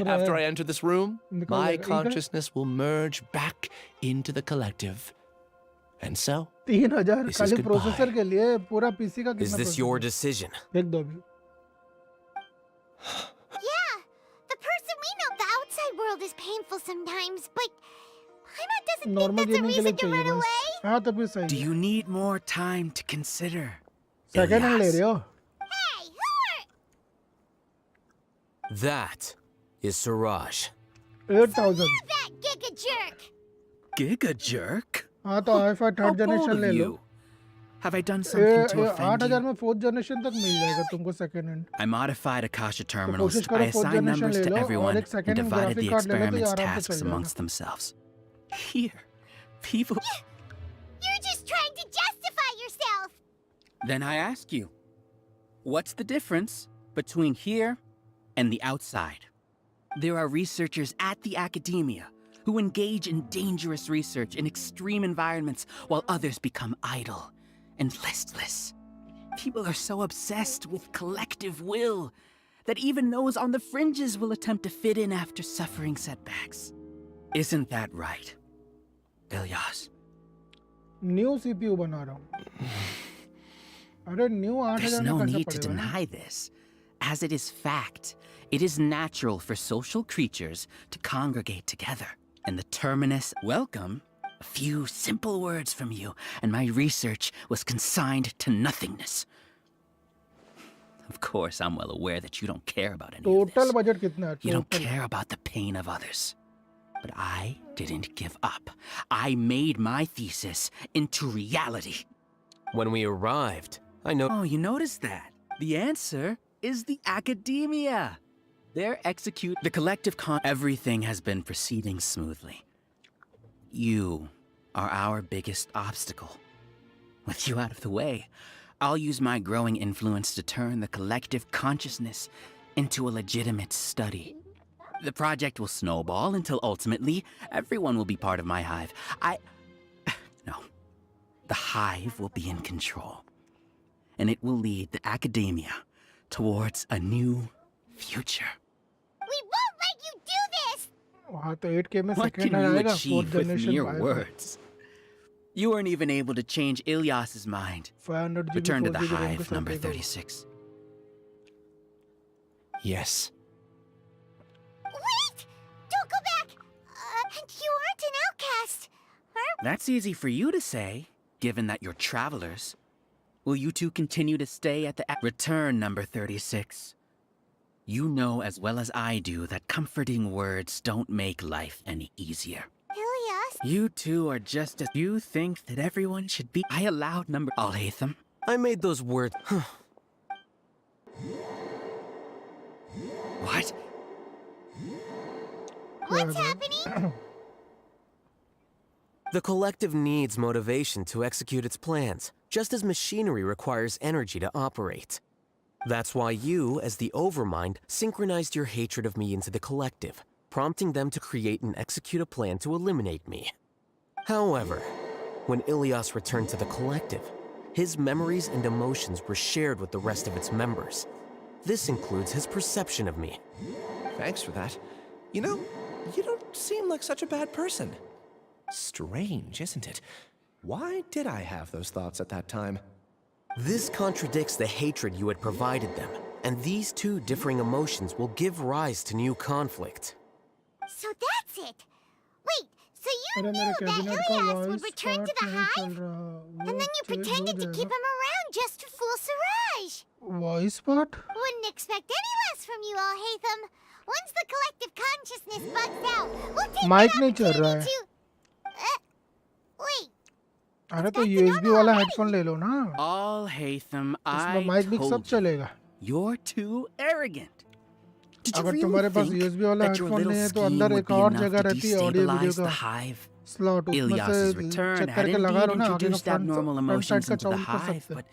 After I enter this room, my consciousness will merge back into the collective. And so, 3000 this is खाली goodbye. Processor के लिए, पूरा PC का कितना? Is this your decision? देख दो अभी। Yeah, the person we know, the outside world is painful sometimes, but Paimon doesn't normal think that's a gaming के लिए reason to चाहिए run बस। away. हाँ तो फिर सही Do है। you need more time to consider? Second hand ले रहे हो? Hey, who are... That is Siraj. 8000। that giga jerk? Giga jerk? हाँ तो i5 थर्ड जनरेशन ले लो। Have I done something to offend 8000 you? में 4th जनरेशन तक मिल जाएगा तुमको second hand. I modified Akasha तो terminals. कोशिश I करो 4th assigned जनरेशन numbers ले to लो और everyone एक and second hand divided the graphic card ले लो तो experiments आराम से tasks चल amongst जाएगा। themselves. Here, people. You're just trying to justify yourself. Then I ask you, what's the difference between here and the outside? There are researchers at the academia who engage in dangerous research in extreme environments while others become idle and listless. People are so obsessed with collective will that even those on the fringes will attempt to fit in after suffering setbacks. Isn't that right, Ilyas? New CPU बना रहा हूँ। अरे new 8000 There's में no करना need to पड़ेगा ना? deny this, as it is fact. It is natural for social creatures to congregate together. And the terminus, welcome, a few simple words from you, and my research was consigned to nothingness. Of course, I'm well aware that you don't care about any of total this. Budget कितना है? You don't care about the pain of others. But I didn't give up. I made my thesis into reality. When we arrived, I know. Oh, you noticed that? The answer is the academia. They're the collective everything has been proceeding smoothly. You are our biggest obstacle. With you out of the way, I'll use my growing influence to turn the collective consciousness into a legitimate study. The project will snowball until ultimately everyone will be part of my hive. No. The hive will be in control. And it will lead the academia towards a new future. We won't let you do this! वहाँ तो 8K में What second can you आएगा, achieve fourth with generation mere Wi-Fi. words? You weren't even able to change Ilyas's mind. 500 GB, Return to the 4GB RAM hive, के number साथ 36. Yes. Wait! Don't go back! You aren't an outcast. That's easy for you to say, given that you're travelers. Will you two continue to stay at the return, number 36? You know as well as I do that comforting words don't make life any easier. Ilyas? You two are just as... You think that everyone should be... I allowed number... Haitham. I made those words. What? What's happening? The collective needs motivation to execute its plans, just as machinery requires energy to operate. That's why you, as the Overmind, synchronized your hatred of me into the collective, prompting them to create and execute a plan to eliminate me. However, when Ilyas returned to the collective, his memories and emotions were shared with the rest of its members. This includes his perception of me. Thanks for that. You know, you don't seem like such a bad person. Strange, isn't it? Why did I have those thoughts at that time? This contradicts the hatred you had provided them, and these two differing emotions will give rise to new conflict. So that's it. Wait, so you अरे knew मेरे that cabinet का Ilyas would voice return to start the नहीं चल hive? रहा. And then you pretended to keep him around just to fool Siraj. Voice part? Wouldn't expect any less from you all, Haitham. Once the collective consciousness bugs out, we'll take mike the नहीं चल रहा opportunity है. to... wait. अरे तो USB वाला headphone ले लो ना. All Haitham, इसमें माइक भी सब चलेगा. You're too arrogant. Did you अगर really तुम्हारे पास think USB वाला that your हेडफोन little नहीं है तो scheme अंदर would एक be और enough जगह to रहती है ऑडियो वीडियो destabilize the का hive? स्लॉट उसमें Ilyas's से return चेक had करके लगा indeed लो ना आगे का introduced abnormal front emotions side का into the चाउन कर hive, सकते. but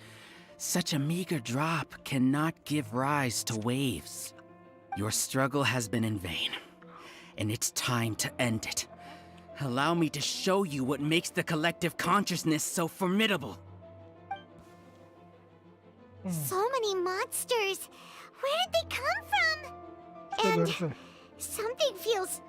such a meager drop cannot give rise to waves. Your struggle has been in vain, and it's time to end it. Allow me to show you what makes the collective consciousness so formidable. So many monsters. Where did they come from? And something feels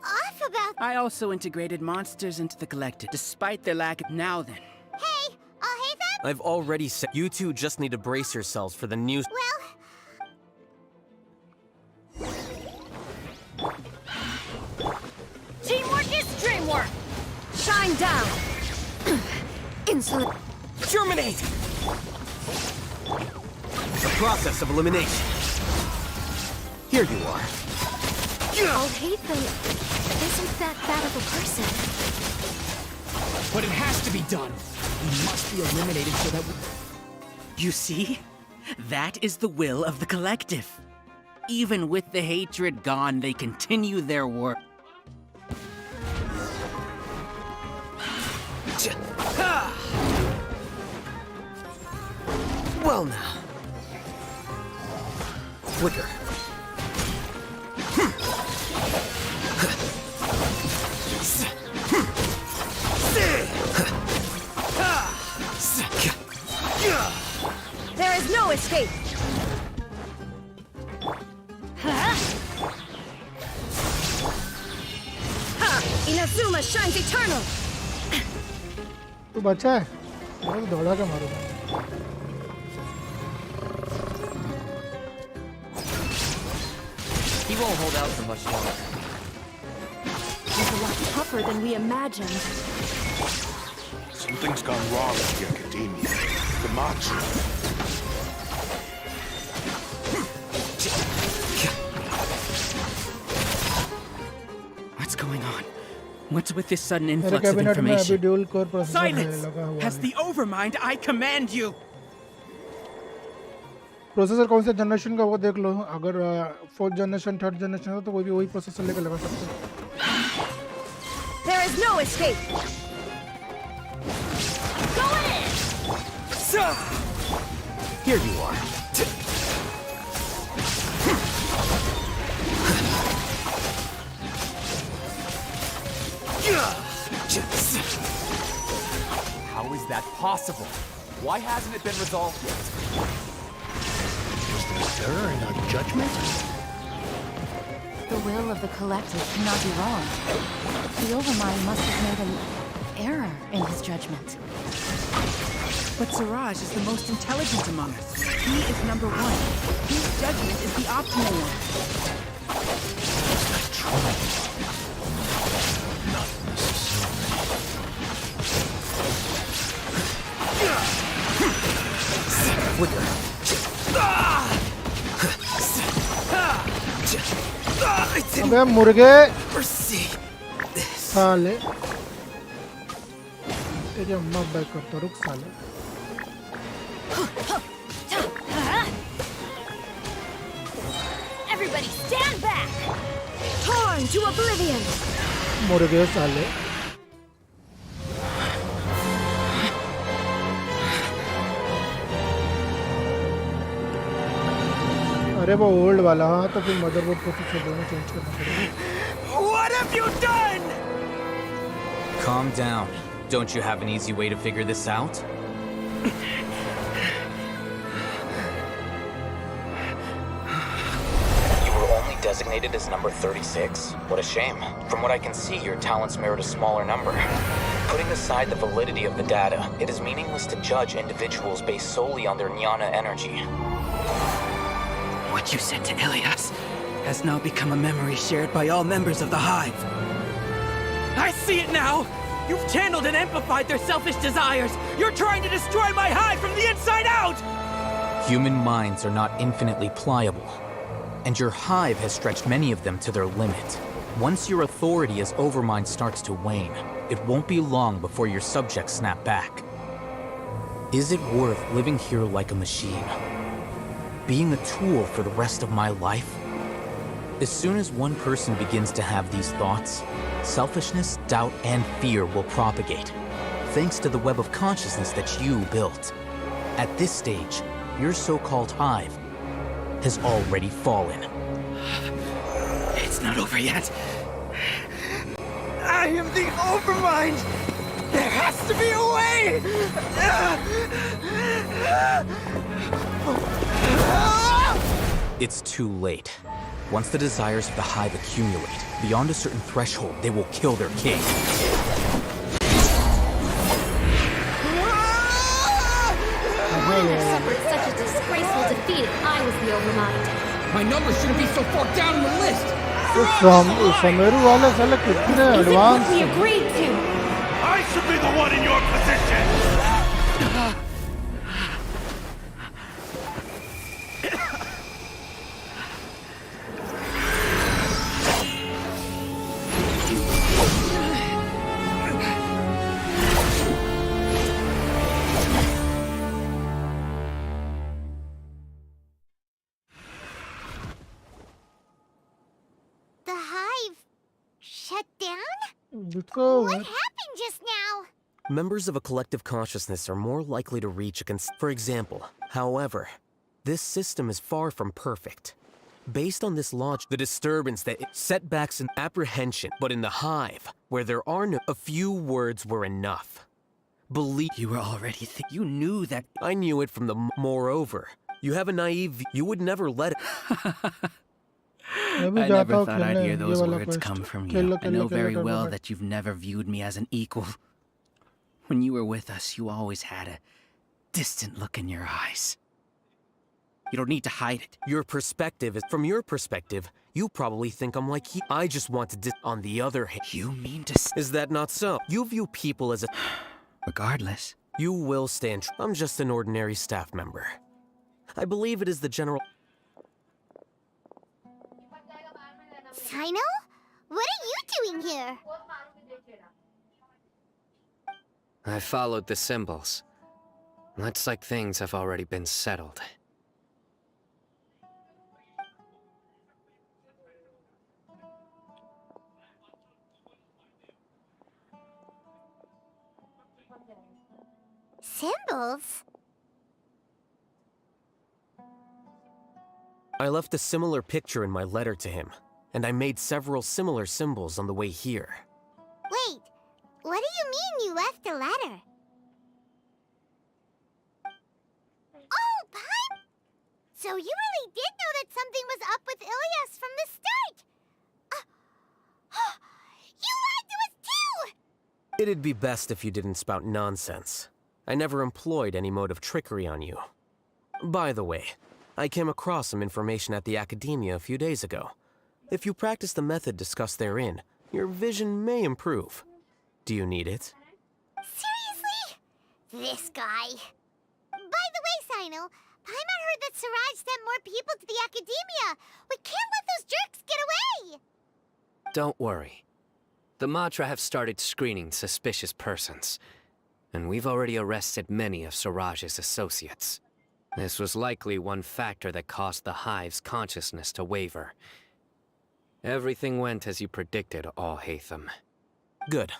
off about... I also integrated monsters into the collective, despite their lack of... Now then. Hey, Haitham? I've already said you two just need to brace yourselves for the new... Teamwork is dreamwork! Shine down! Insolent... Germinate! The process of elimination. Here you are. I'll hate them. Isn't that bad of a person? But it has to be done. We must be eliminated so that we... You see? That is the will of the collective. Even with the hatred gone, they continue their work. Well now. Flicker. There is no escape! Inazuma shines eternal! तू बचा है? मैं तो दौड़ा के मारूंगा. He won't hold out for much longer. He's a lot tougher than we imagined. Something's gone wrong at the Academia. The Matsu. hell's going on? What's with this sudden मेरे influx of cabinet में अभी information? Dual core processor है Silence! लगा हुआ Has है. the overmind I command you? Processor कौन से generation का वो देख लो. अगर 4th जनरेशन 3rd जनरेशन हो तो कोई भी वही प्रोसेसर लेकर लगा सकते हो. There is no escape. Go in. Here you are. How is that possible? Why hasn't it been resolved yet? Is there error in our judgment? The will of the collective cannot be wrong. The Overmind must have made an error in his judgment. But Siraj is the most intelligent among us. He is number one. His judgment is the optimal one. Not necessarily. अबे मुर्गे साले तेरी अम्मा back करता रुक साले. Everybody stand back. Torn to oblivion. मुर्गे साले. अरे वो ओल्ड वाला. हाँ तो फिर मदरबोर्ड प्रोसेसर दोनों चेंज करना पड़ेगा. What have you done? Calm down. Don't you have an easy way to figure this out? You were only designated as number 36? What a shame. From what I can see, your talents merit a smaller number. Putting aside the validity of the data, it is meaningless to judge individuals based solely on their jnana energy. What you said to Ilias has now become a memory shared by all members of the Hive. I see it now! You've channeled and amplified their selfish desires! You're trying to destroy my Hive from the inside out! Human minds are not infinitely pliable, and your Hive has stretched many of them to their limit. Once your authority as Overmind starts to wane, it won't be long before your subjects snap back. Is it worth living here like a machine? Being a tool for the rest of my life? As soon as one person begins to have these thoughts, selfishness, doubt, and fear will propagate, thanks to the web of consciousness that you built. At this stage, your so-called Hive has already fallen. It's not over yet. I am the Overmind! There has to be a way! It's too late. Once the desires of the Hive accumulate, beyond a certain threshold, they will kill their king. I wouldn't have suffered such a disgraceful defeat if I was the Overmind. My number shouldn't be so far down the list! समेरू वाले साले कितने advance. We agreed to. I should be the one in your position! The Hive shut down? What happened just now? Members of a collective consciousness are more likely to reach for example. However, this system is far from perfect. Based on this logic, the disturbance that setbacks and apprehension, but in the Hive, where there are a few words were enough. Believe you were already you knew that. I knew it from the moreover. You have a naive you would never let it. I never thought I'd hear those words come from you. I know very well that you've never viewed me as an equal. When you were with us, you always had a distant look in your eyes. You don't need to hide it. Your perspective is from your perspective. You probably think I'm like I just want to on the other hand. You mean to Is that not so? You view people as a regardless. You will stand. I'm just an ordinary staff member. I believe it is the general. Sino? What are you doing here? I followed the symbols. Looks like things have already been settled. Symbols? I left a similar picture in my letter to him, and I made several similar symbols on the way here. Wait, what do you mean you left a letter? Oh, Paim! So you really did know that something was up with Ilyas from the start! You lied to us too! It'd be best if you didn't spout nonsense. I never employed any mode of trickery on you. By the way, I came across some information at the Academia a few days ago. If you practice the method discussed therein, your vision may improve. Do you need it? Seriously? This guy. By the way, Sino, Paimon heard that Siraj sent more people to the Academia. We can't let those jerks get away! Don't worry. The Matra have started screening suspicious persons, and we've already arrested many of Siraj's associates. This was likely one factor that caused the Hive's consciousness to waver. Everything went as you predicted, Haitham. Good.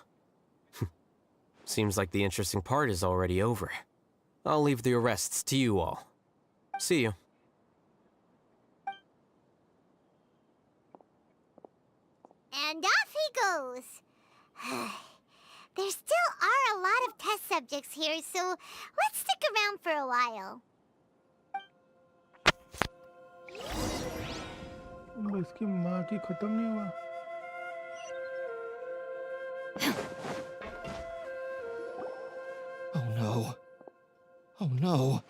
Seems like the interesting part is already over. I'll leave the arrests to you all. See you. And off he goes. There still are a lot of test subjects here, so let's stick around for a while. इसकी माँ की खत्म नहीं हुआ. Oh no. Oh no.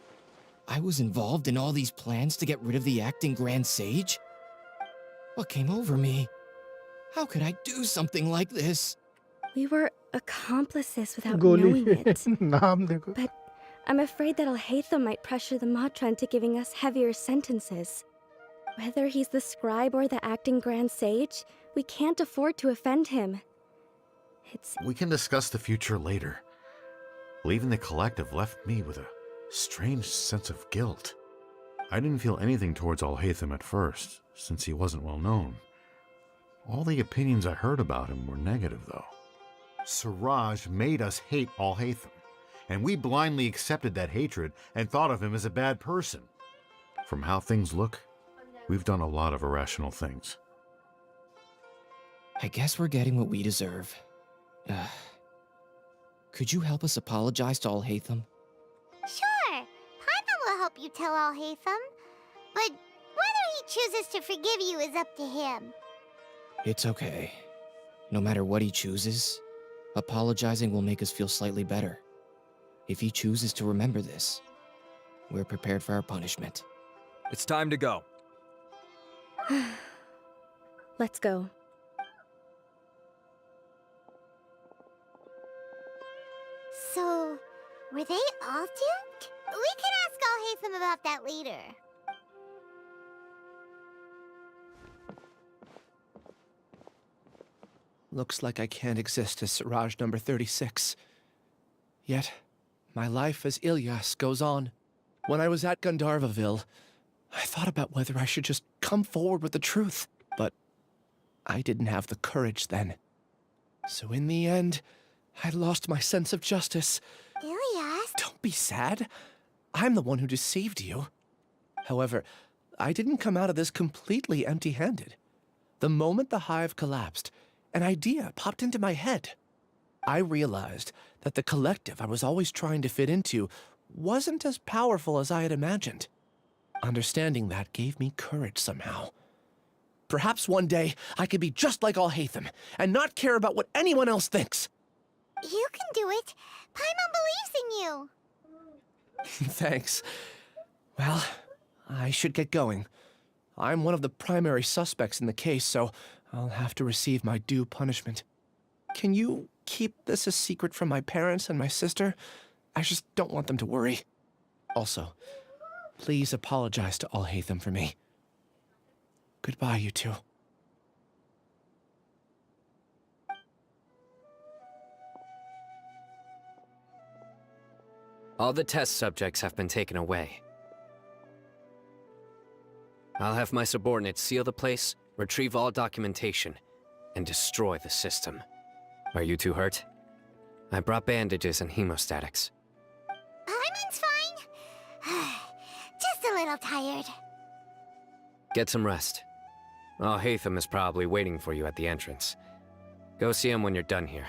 I was involved in all these plans to get rid of the acting Grand Sage? What came over me? How could I do something like this? We were accomplices without गोली knowing it. नाम देखो. But I'm afraid that Haitham might pressure the Matra into giving us heavier sentences. Whether he's the scribe or the acting Grand Sage, we can't afford to offend him. We can discuss the future later. Leaving the collective left me with a strange sense of guilt. I didn't feel anything towards Haitham at first, since he wasn't well known. All the opinions I heard about him were negative, though. Siraj made us hate Haitham, and we blindly accepted that hatred and thought of him as a bad person. From how things look, we've done a lot of irrational things. I guess we're getting what we deserve. Could you help us apologize to Haitham? Sure, Paimon will help you tell Haitham. But whether he chooses to forgive you is up to him. It's okay. No matter what he chooses, apologizing will make us feel slightly better. If he chooses to remember this, we're prepared for our punishment. It's time to go. Let's go. So, were they all duped? We can ask Haitham about that later. Looks like I can't exist as Siraj number 36. Yet, my life as Ilyas goes on. When I was at Gandharvaville, I thought about whether I should just come forward with the truth, but I didn't have the courage then. So in the end, I lost my sense of justice. Ilyas? Don't be sad. I'm the one who deceived you. However, I didn't come out of this completely empty-handed. The moment the hive collapsed, an idea popped into my head. I realized that the collective I was always trying to fit into wasn't as powerful as I had imagined. Understanding that gave me courage somehow. Perhaps one day I could be just like Haitham and not care about what anyone else thinks. You can do it. Paimon believes in you. Thanks. Well, I should get going. I'm one of the primary suspects in the case, so I'll have to receive my due punishment. Can you keep this a secret from my parents and my sister? I just don't want them to worry. Also, please apologize to Haitham for me. Goodbye, you two. All the test subjects have been taken away. I'll have my subordinates seal the place, retrieve all documentation, and destroy the system. Are you two hurt? I brought bandages and hemostatics. Hyman's fine. Just a little tired. Get some rest. Oh, Haitham is probably waiting for you at the entrance. Go see him when you're done here.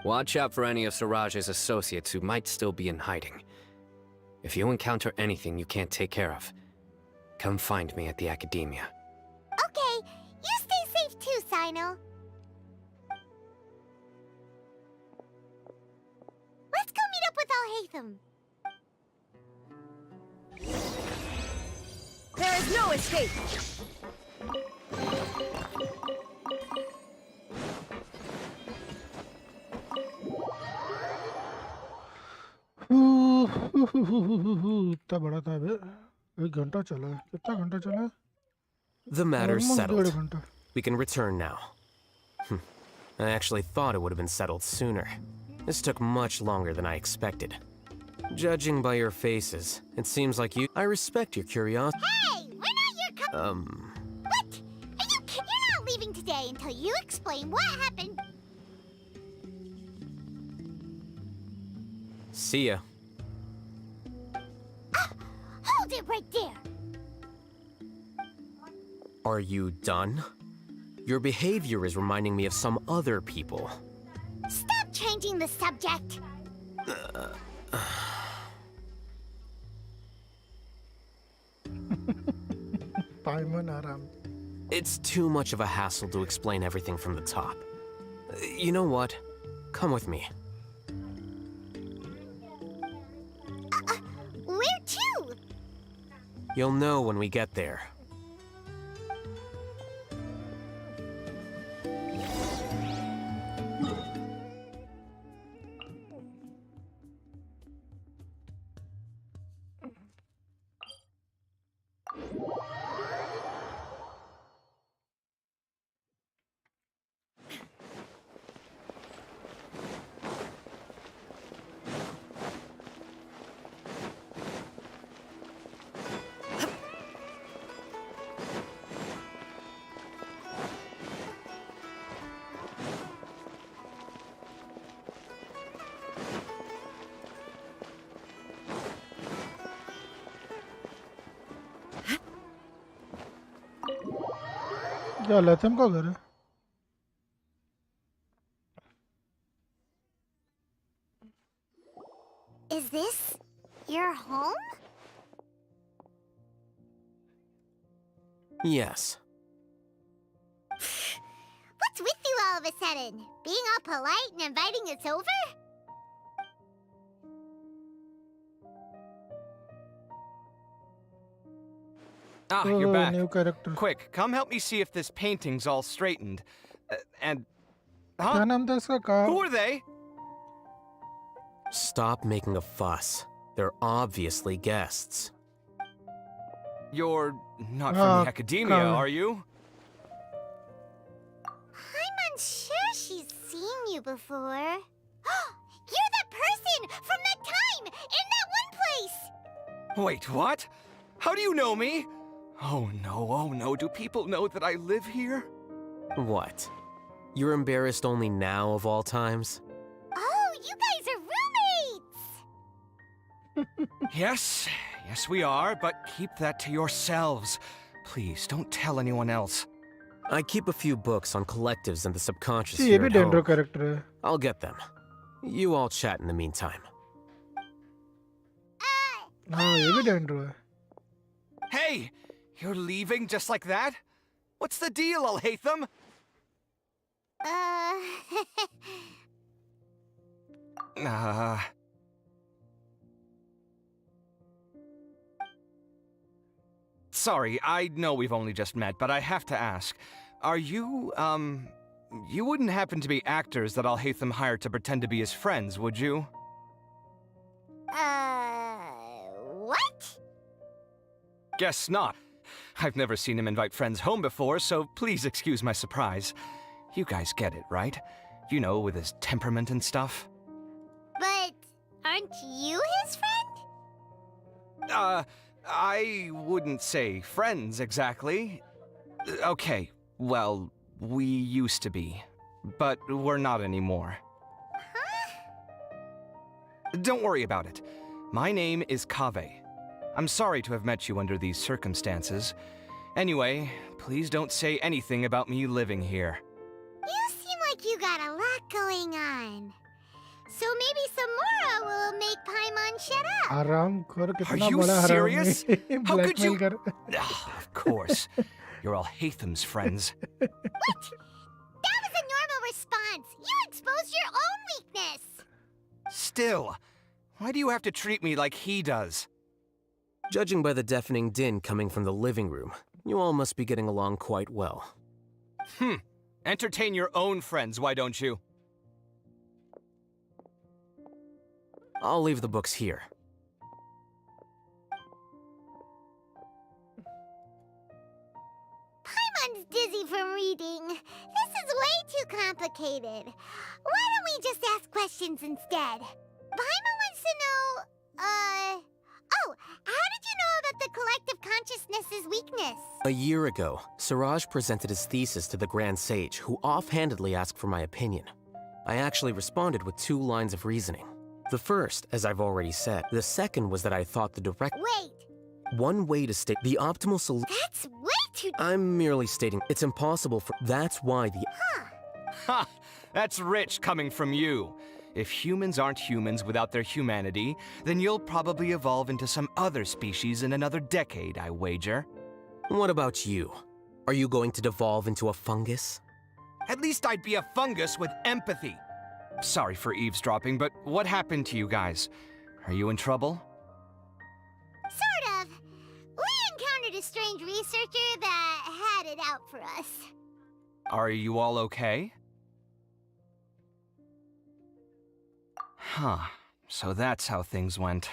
Watch out for any of Siraj's associates who might still be in hiding. If you encounter anything you can't take care of, come find me at the Academia. Okay, you stay safe too, Sino. Let's go meet up with Al Haitham. There is no escape! इतना बड़ा था बे 1 घंटा चला है कितना घंटा चला है The matter's Almost settled. 1.5 घंटा We can return now. I actually thought it would have been settled sooner. This took much longer than I expected. Judging by your faces, it seems like you... I respect your curiosity. Hey, we're not your What? Are you kidding? You're not leaving today until you explain what happened. See ya. Hold it right there. Are you done? Your behavior is reminding me of some other people. Stop changing the subject. It's too much of a hassle to explain everything from the top. You know what? Come with me. Where to? You'll know when we get there. क्या Latham का घर है Is this your home? Yes. What's with you all of a sudden? Being all polite and inviting us over? Ah, you're back. New character. Quick, come help me see if this painting's all straightened. And... क्या Huh? नाम था इसका Who are they? Stop making a fuss. They're obviously guests. You're not from the Academia, are you? I'm unsure she's seen you before. You're that person from that time in that one place! Wait, what? How do you know me? Oh no, do people know that I live here? What? You're embarrassed only now of all times? Oh, you guys are roommates! Yes, we are, but keep that to yourselves. Please, don't tell anyone else. I keep a few books on collectives and the subconscious ये here भी at dendro home. Character है I'll get them. You all chat in the meantime. हाँ ये भी dendro है Hey, you're leaving just like that? What's the deal, Al-Haitham? Sorry, I know we've only just met, but I have to ask. Are you, you wouldn't happen to be actors that Al-Haitham hired to pretend to be his friends, would you? What? Guess not. I've never seen him invite friends home before, so please excuse my surprise. You guys get it, right? You know, with his temperament and stuff. But Aren't you his friend? I wouldn't say friends exactly. Okay, well, we used to be, but we're not anymore. Don't worry about it. My name is Kaveh. I'm sorry to have met you under these circumstances. Anyway, please don't say anything about me living here. You seem like you got a lot going on. So maybe Samora will make Paimon shut up. आराम खोर कितना Are you बड़ा हरामी serious? How could you? Blackmail कर Of course. You're all Hatham's friends. What? That was a normal response. You exposed your own weakness. Still, why do you have to treat me like he does? Judging by the deafening din coming from the living room, you all must be getting along quite well. Entertain your own friends, why don't you? I'll leave the books here. Paimon's dizzy from reading. This is way too complicated. Why don't we just ask questions instead? Paimon wants to know, oh, how did you know about the collective consciousness's weakness? A year ago, Siraj presented his thesis to the Grand Sage, who offhandedly asked for my opinion. I actually responded with 2 lines of reasoning. The first, as I've already said. The second was that I thought the direct— Wait! One way to state the optimal solution— That's way too— I'm merely stating it's impossible for— That's why the— Ha! That's rich coming from you. If humans aren't humans without their humanity, then you'll probably evolve into some other species in another decade, I wager. What about you? Are you going to devolve into a fungus? At least I'd be a fungus with empathy. Sorry for eavesdropping, but what happened to you guys? Are you in trouble? Sort of. We encountered a strange researcher that had it out for us. Are you all okay? Huh. So that's how things went.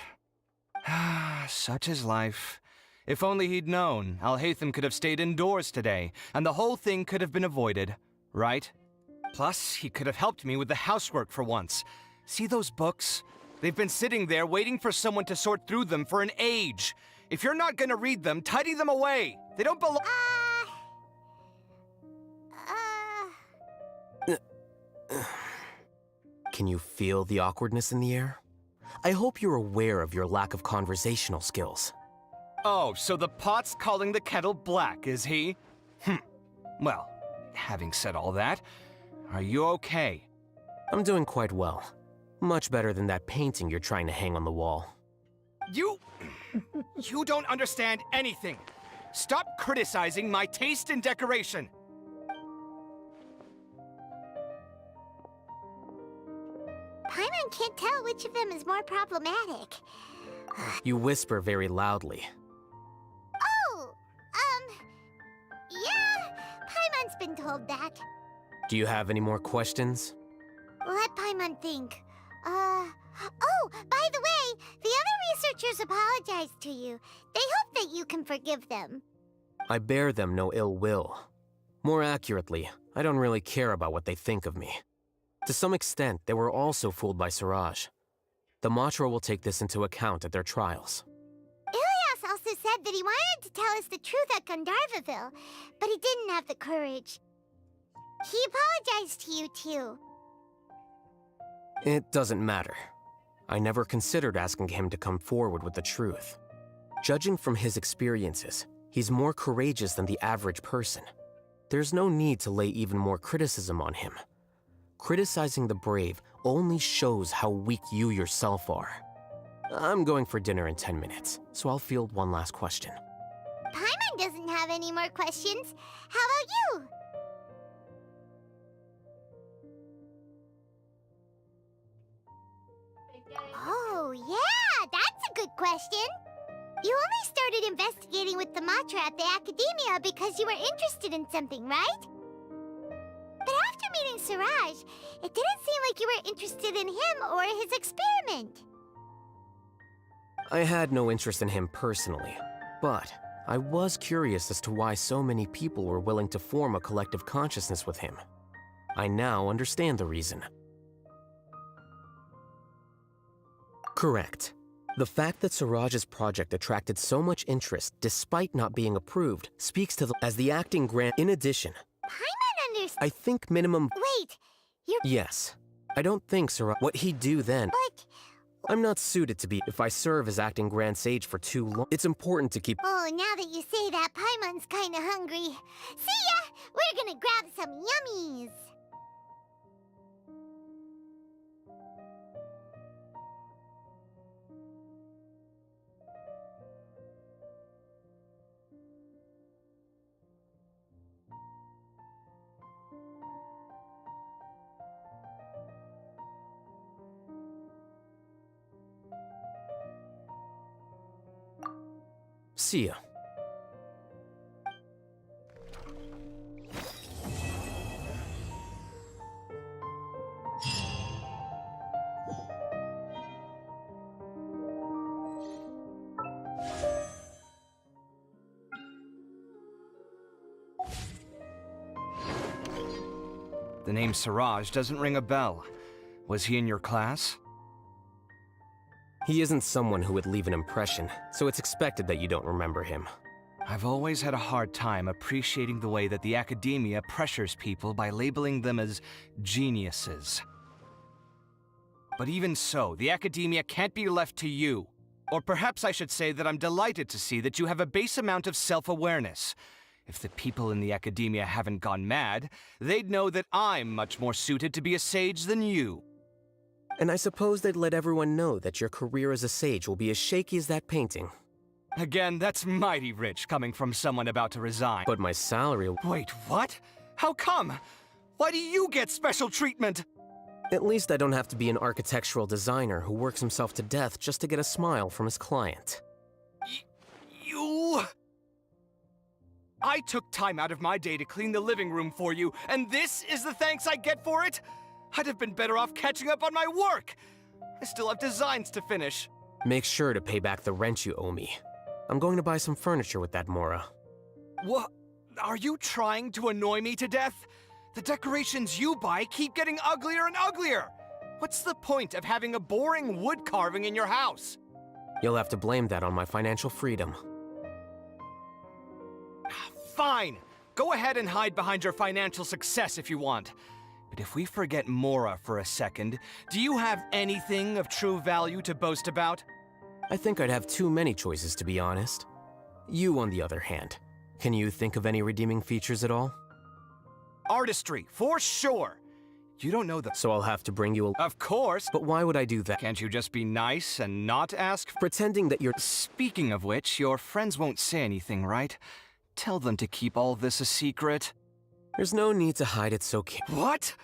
Such is life. If only he'd known, Alhaitham could have stayed indoors today, and the whole thing could have been avoided, right? Plus, he could have helped me with the housework for once. See those books? They've been sitting there waiting for someone to sort through them for an age. If you're not gonna read them, tidy them away. They don't belong— Can you feel the awkwardness in the air? I hope you're aware of your lack of conversational skills. Oh, so the pot's calling the kettle black, is he? Well, having said all that, are you okay? I'm doing quite well. Much better than that painting you're trying to hang on the wall. You don't understand anything. Stop criticizing my taste in decoration. Paimon can't tell which of them is more problematic. You whisper very loudly. Oh, yeah, Paimon's been told that. Do you have any more questions? Let Paimon think. Oh, by the way, the other researchers apologized to you. They hope that you can forgive them. I bear them no ill will. More accurately, I don't really care about what they think of me. To some extent, they were also fooled by Siraj. The Matra will take this into account at their trials. Ilias also said that he wanted to tell us the truth at Gandharvaville, but he didn't have the courage. He apologized to you, too. It doesn't matter. I never considered asking him to come forward with the truth. Judging from his experiences, he's more courageous than the average person. There's no need to lay even more criticism on him. Criticizing the brave only shows how weak you yourself are. I'm going for dinner in 10 minutes, so I'll field one last question. Paimon doesn't have any more questions. How about you? Oh, yeah, that's a good question. You only started investigating with the Matra at the Academia because you were interested in something, right? But after meeting Siraj, it didn't seem like you were interested in him or his experiment. I had no interest in him personally, but I was curious as to why so many people were willing to form a collective consciousness with him. I now understand the reason. Correct. The fact that Siraj's project attracted so much interest despite not being approved speaks to as the acting grant. In addition, Paimon understands. I think minimum. Wait, you're. Yes. I don't think Siraj. What he'd do then. But. I'm not suited to be. If I serve as acting Grand Sage for too long, it's important to keep. Oh, now that you say that, Paimon's kinda hungry. See ya! We're gonna grab some yummies! See ya. The name Siraj doesn't ring a bell. Was he in your class? He isn't someone who would leave an impression, so it's expected that you don't remember him. I've always had a hard time appreciating the way that the academia pressures people by labeling them as geniuses. But even so, the academia can't be left to you. Or perhaps I should say that I'm delighted to see that you have a base amount of self-awareness. If the people in the academia haven't gone mad, they'd know that I'm much more suited to be a sage than you. And I suppose they'd let everyone know that your career as a sage will be as shaky as that painting. Again, that's mighty rich coming from someone about to resign. But my salary... Wait, what? How come? Why do you get special treatment? At least I don't have to be an architectural designer who works himself to death just to get a smile from his client. You... I took time out of my day to clean the living room for you, and this is the thanks I get for it? I'd have been better off catching up on my work. I still have designs to finish. Make sure to pay back the rent you owe me. I'm going to buy some furniture with that Mora. What? Are you trying to annoy me to death? The decorations you buy keep getting uglier and uglier. What's the point of having a boring wood carving in your house? You'll have to blame that on my financial freedom. Fine. Go ahead and hide behind your financial success if you want. But if we forget Mora for a second, do you have anything of true value to boast about? I think I'd have too many choices, to be honest. You, on the other hand, can you think of any redeeming features at all? Artistry, for sure. You don't know the... So I'll have to bring you a... Of course. But why would I do that? Can't you just be nice and not ask... Pretending that you're... Speaking of which, your friends won't say anything, right? Tell them to keep all this a secret. There's no need to hide it so... What?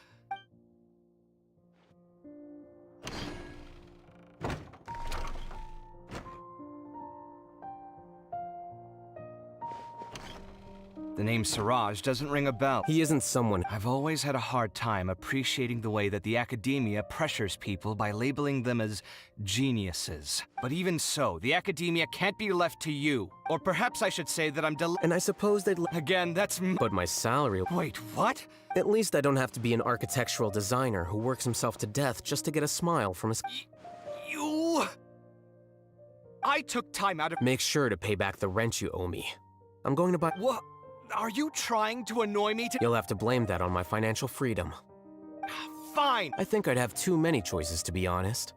The name Siraj doesn't ring a bell. He isn't someone... I've always had a hard time appreciating the way that the academia pressures people by labeling them as geniuses. But even so, the academia can't be left to you. Or perhaps I should say that I'm And I suppose they'd... Again, that's... But my salary... Wait, what? At least I don't have to be an architectural designer who works himself to death just to get a smile from his... You... I took time out of... Make sure to pay back the rent you owe me. I'm going to buy... What? Are you trying to annoy me to... You'll have to blame that on my financial freedom. Fine. I think I'd have too many choices, to be honest.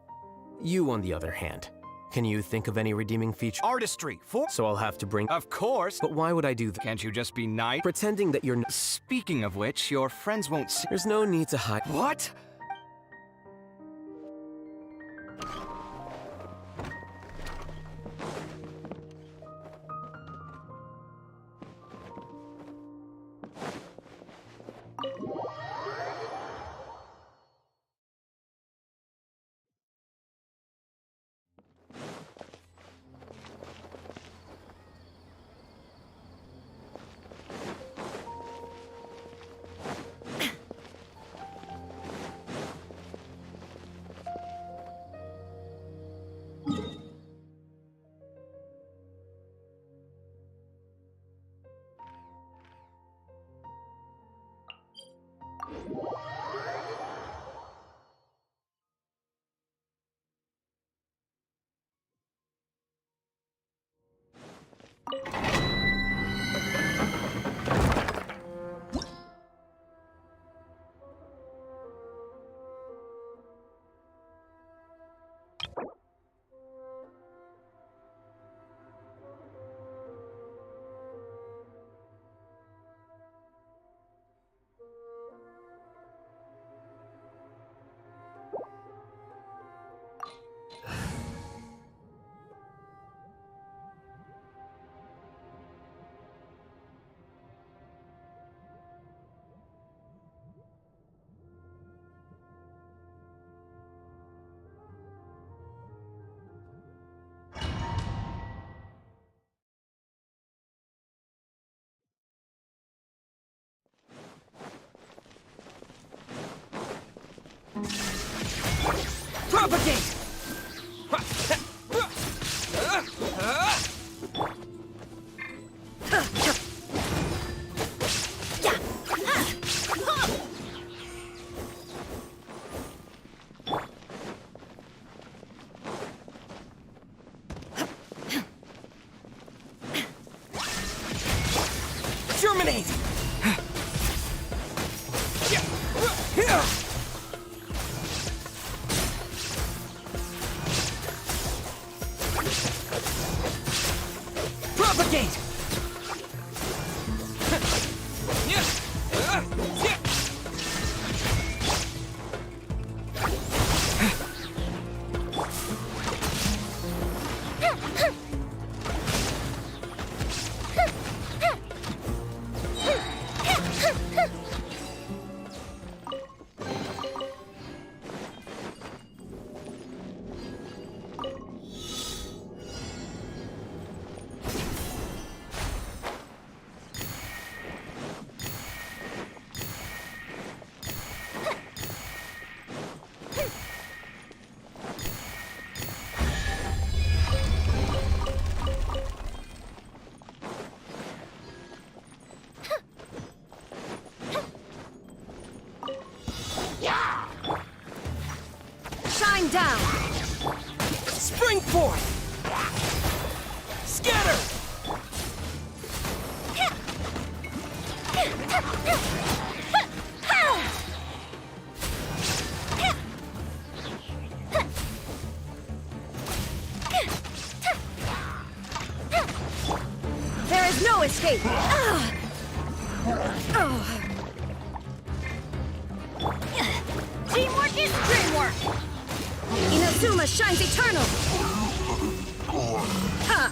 You, on the other hand, can you think of any redeeming feature? Artistry, for... So I'll have to bring... Of course. But why would I do that? Can't you just be nice? Pretending that you're... Speaking of which, your friends won't see... There's no need to hide... What? Propagate! Germinate! Propagate! Shine down! Spring forth! Scatter! There is no escape! Teamwork is dreamwork! Inazuma shines eternal! Ha!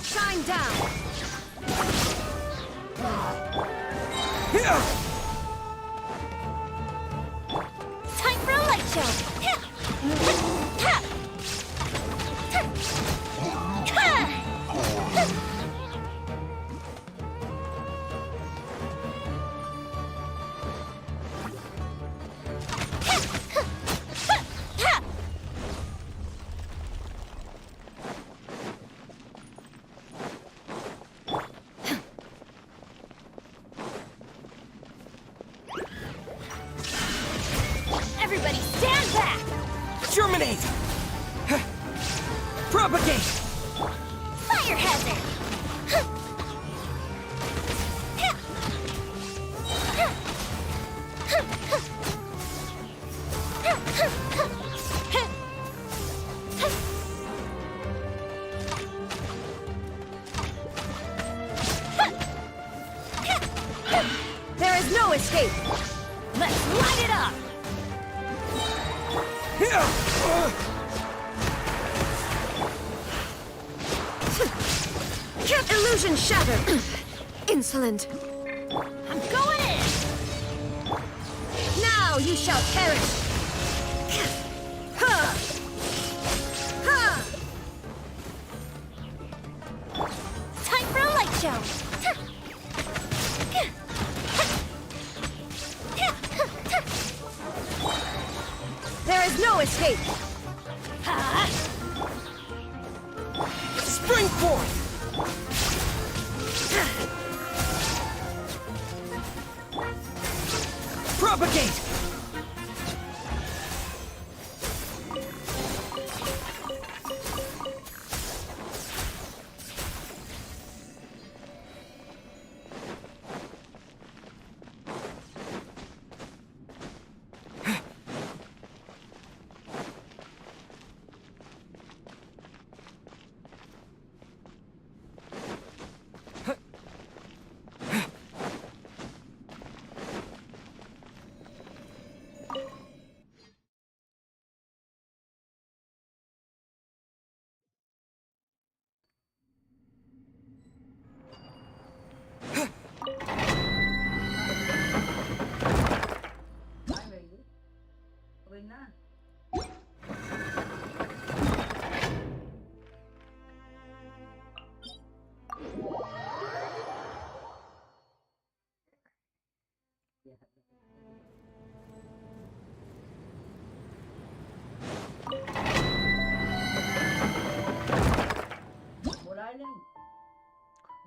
Shine down! Time for a light show! Everybody stand back! Germinate! Propagate! Fire hazard! There is no escape! Let's light it up! Illusion shattered! Insolent! I'm going in! Now you shall perish! Ha! Ha! Time for a light show! There is no escape! Spring forth! Propagate!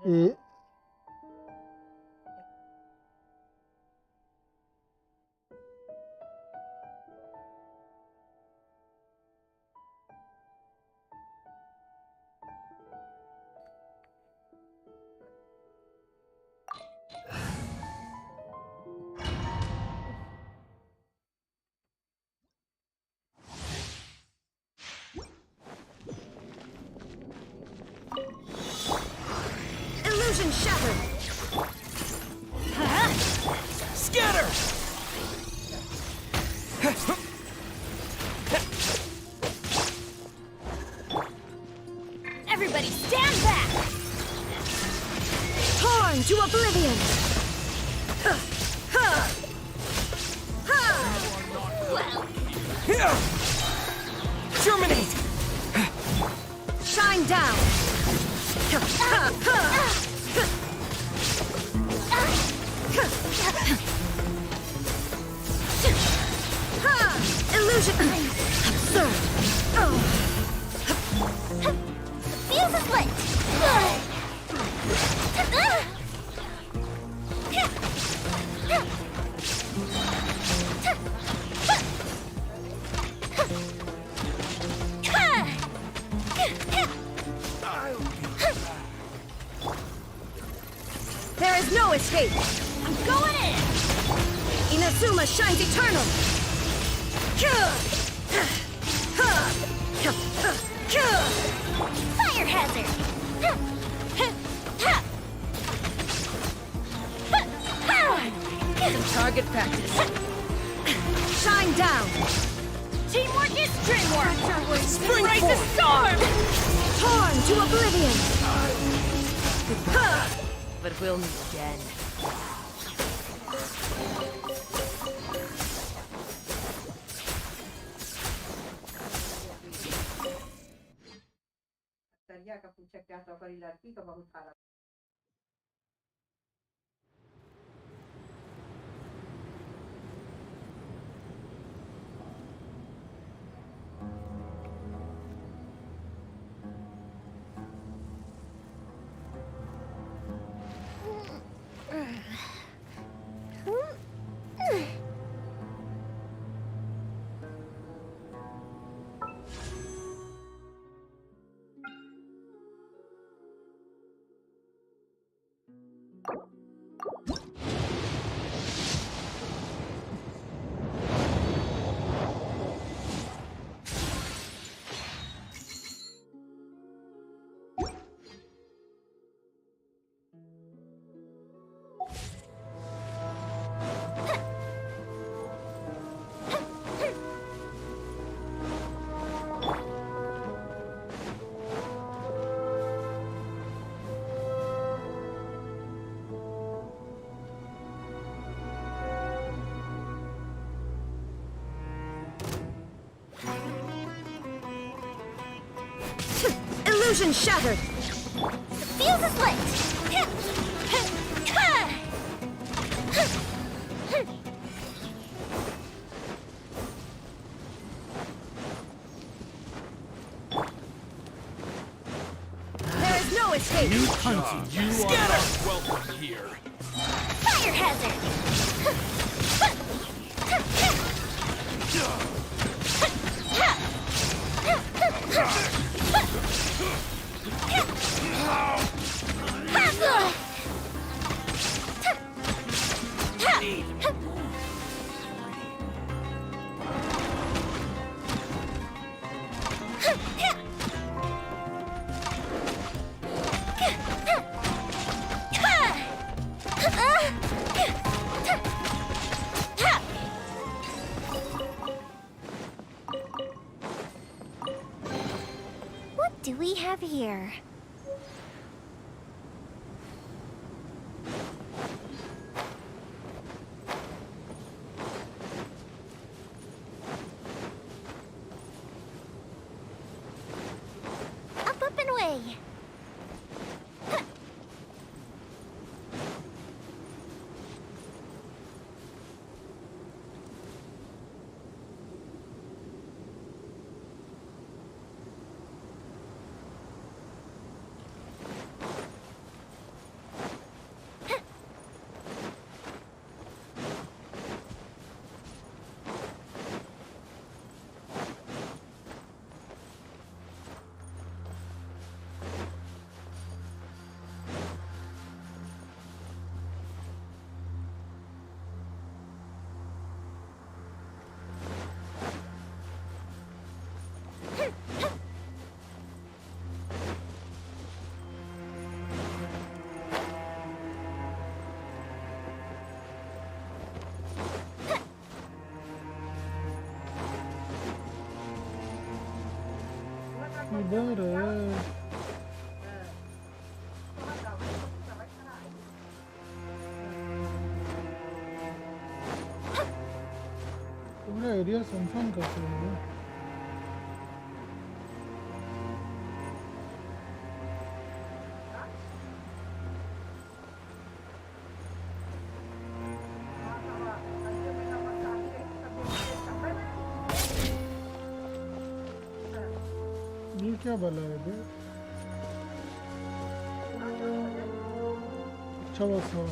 A, Illusion shattered! Scatter! Everybody stand back! Torn to oblivion! Germinate! Shine down! Illusion! Absurd! Fuse is lit! There is no escape! I'm going in! Inazuma shines eternal! Fire hazard! Some target practice. Shine down! Teamwork is dreamwork! Spring the storm! Torn to oblivion! But we'll meet again. Illusion shattered! Fuse is lit! There is no escape! New country, you are welcome here. Fire hazard! किधर है? पूरा area सुनसान करते हैं। ये क्या बला है बे? अच्छा बस हाँ।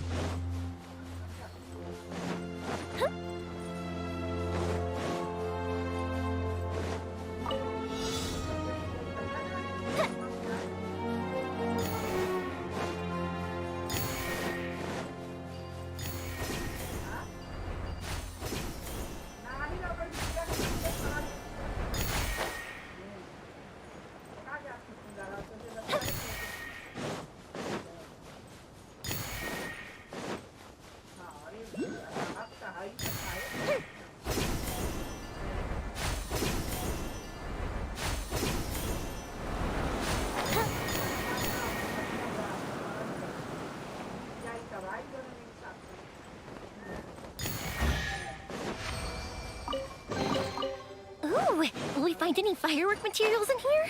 Will we find any firework materials in here?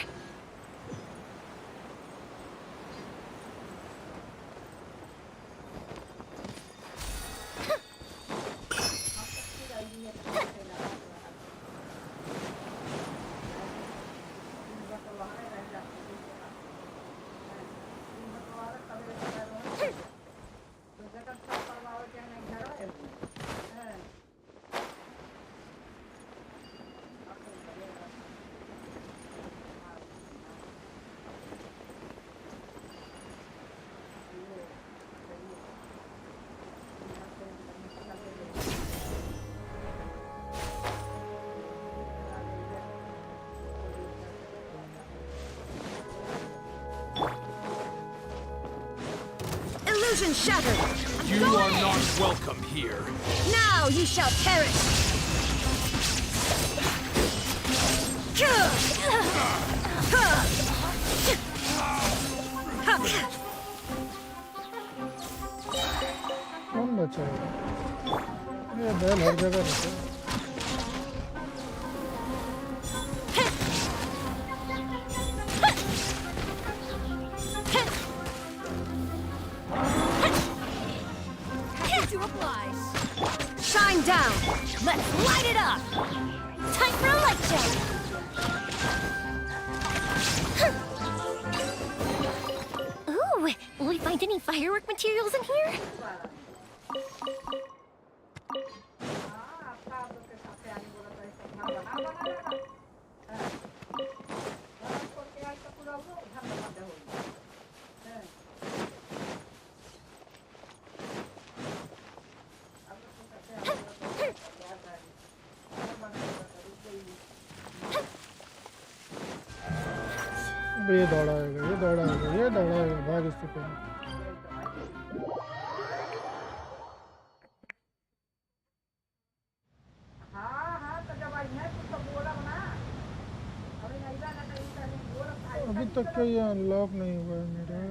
Illusion shattered! You are not welcome here. Now you shall perish! कौन बचा है? ये बैल हर जगह रहता है। To oblige. Shine down! Let's light it up! Time for a light check! Ooh, will we find any firework materials in here? ये दौड़ाएगा, ये दौड़ाएगा, ये दौड़ाएगा, भाग इससे पहले। अभी तक क्या ये अनलॉक नहीं हुआ है मेरा।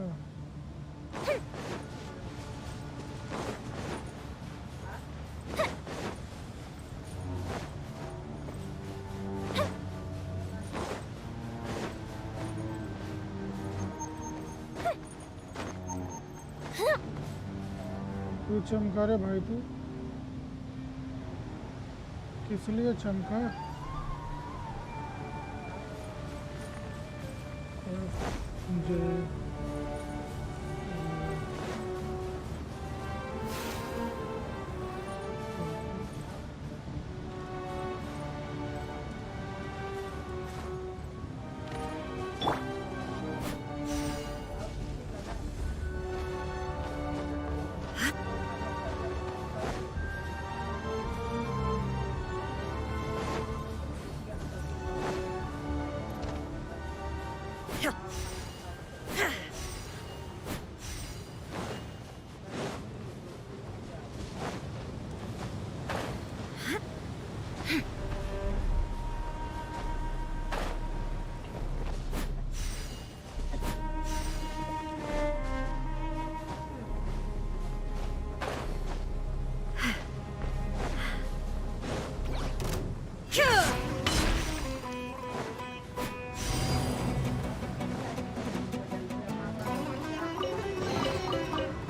तू चमका रे भाई, तू किस लिए चमका? मुझे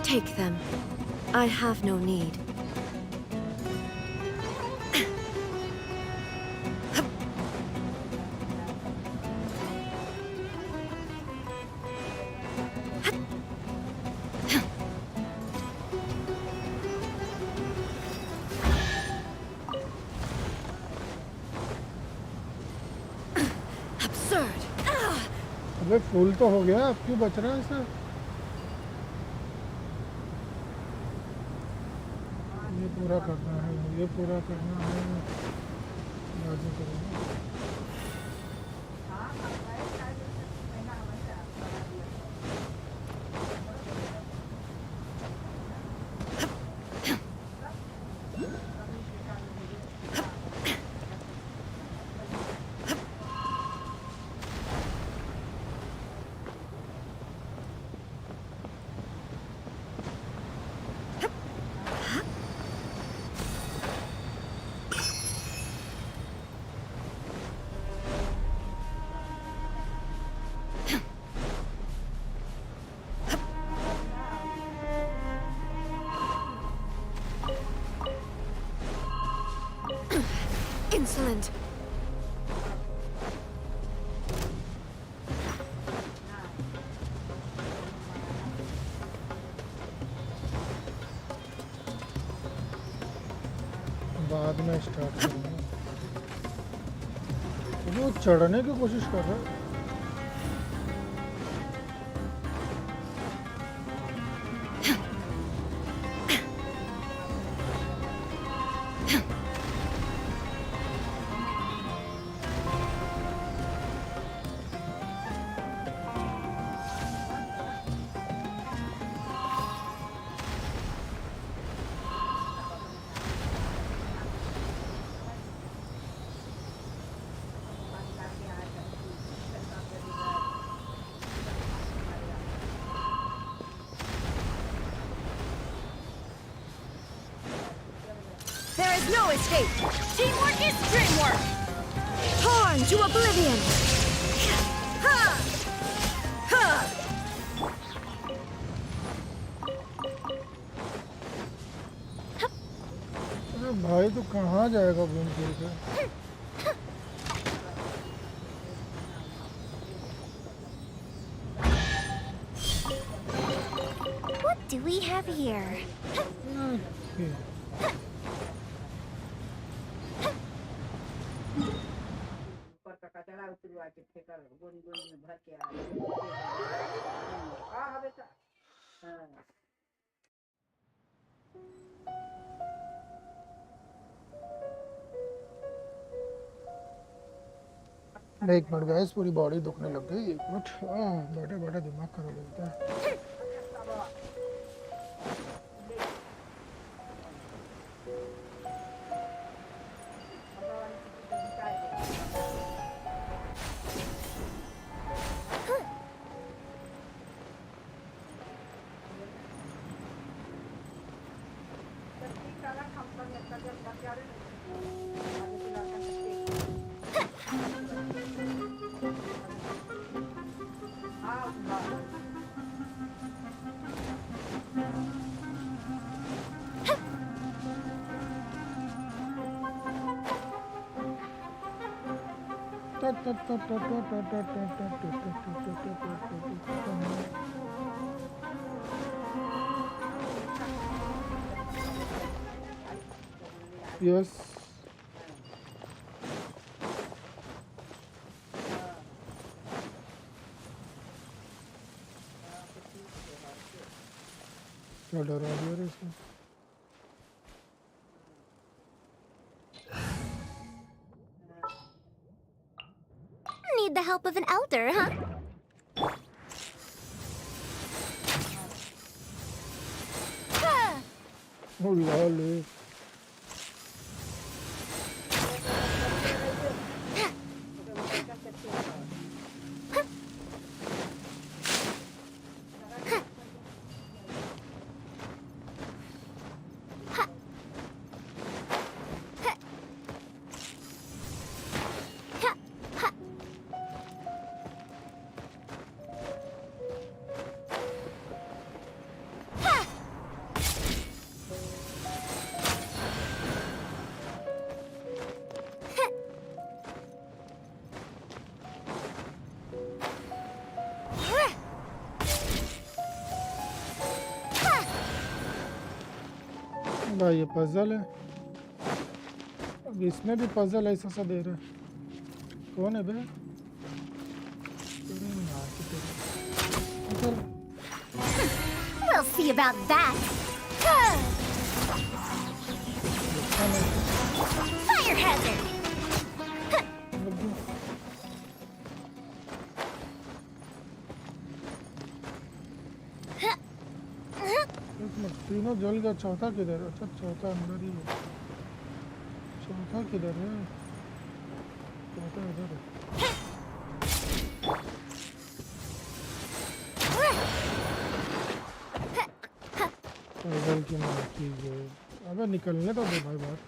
Take them. I have no need. Absurd. अबे फूल तो हो गया, अब क्यों बच रहा है ऐसा? ये पूरा करना है, ये पूरा करना है, बाजू करूँगा। Insolent. बाद में स्टार्ट करूँगा। वो चढ़ने की कोशिश कर रहा है। There is no escape. Teamwork is dreamwork! Torn to oblivion. Ha! Ha! अरे भाई तू कहाँ जाएगा घूम फिर के? What do we have here? एक मिनट गाइस, पूरी बॉडी दुखने लग गई। एक मिनट, बैठे बैठे दिमाग खराब होता है। Yes. क्या डरा दिया रे इसने? Need the help of an elder, huh? Oh lol. भाई ये पजल है। अब इसमें भी पजल ऐसा सा दे रहा है। कौन है बे? We'll see about that. Fire hazard. तीनों जल गया। चौथा किधर है? अच्छा चौथा अंदर ही है। चौथा किधर है? चौथा इधर है। जल की मार की गई। अबे निकलने तो दे भाई बात।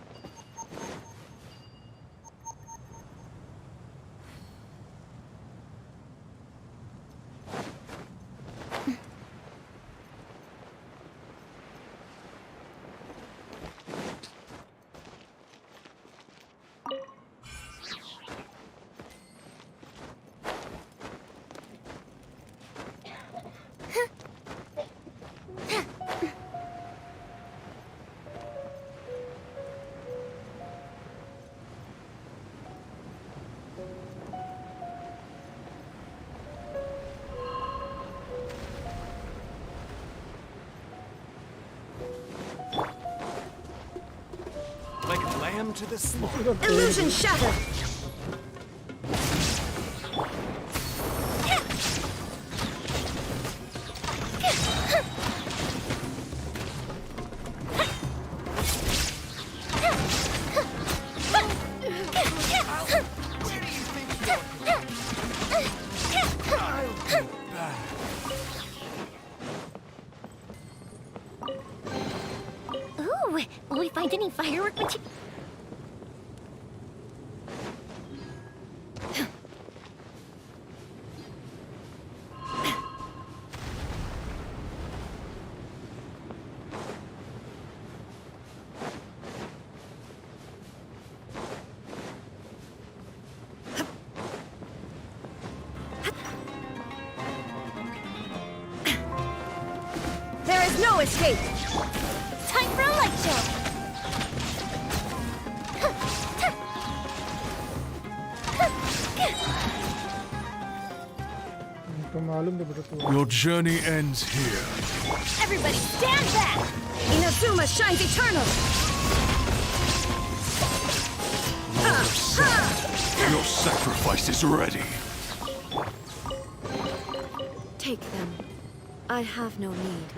To the slaughter. Illusion shattered. Ooh, will we find any firework material? There is no escape. Time for a light show. Your journey ends here. Everybody stand back! Inazuma shines eternal. Your sacrifice is ready. Take them. I have no need.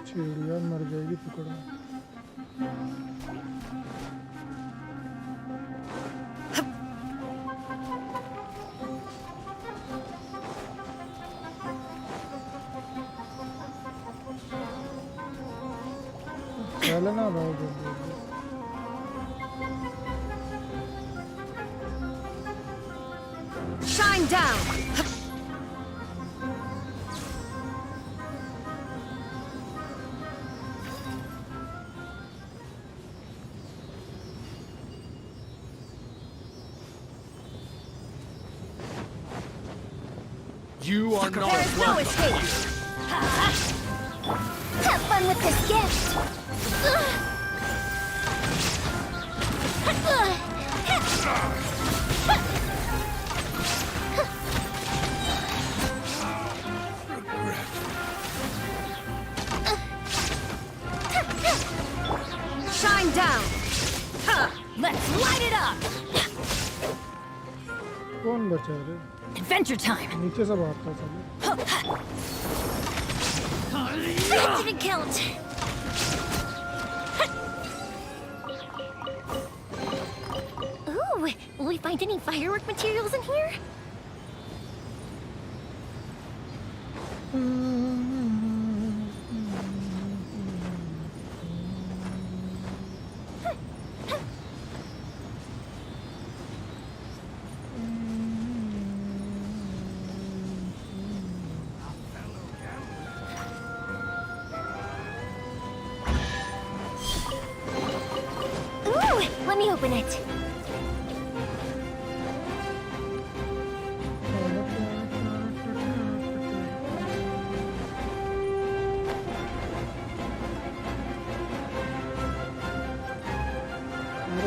चिड़िया मर जाएगी पकड़ो। चलना भाई जल्दी। Shine down. You are not There is no welcome escape. here. Have fun with this gift! Shine down. Let's light it up. कौन बचा रे? Adventure time. नीचे से भागता सब। Accident count! Ooh, will we find any firework materials in here? Let me open it.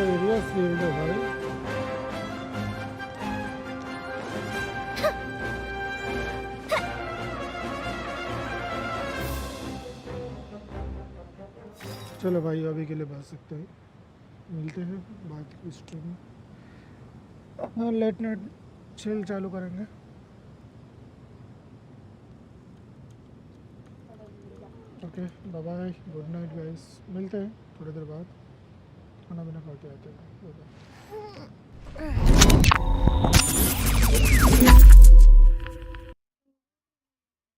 Area field है भाई। चलो भाई अभी के लिए बच सकते हैं, मिलते हैं बाद की स्ट्रीम में। हाँ लेट नाइट चिल चालू करेंगे। Okay bye bye, good night guys, मिलते हैं थोड़ी देर बाद, खाना पीना खा के आते हैं। Bye bye.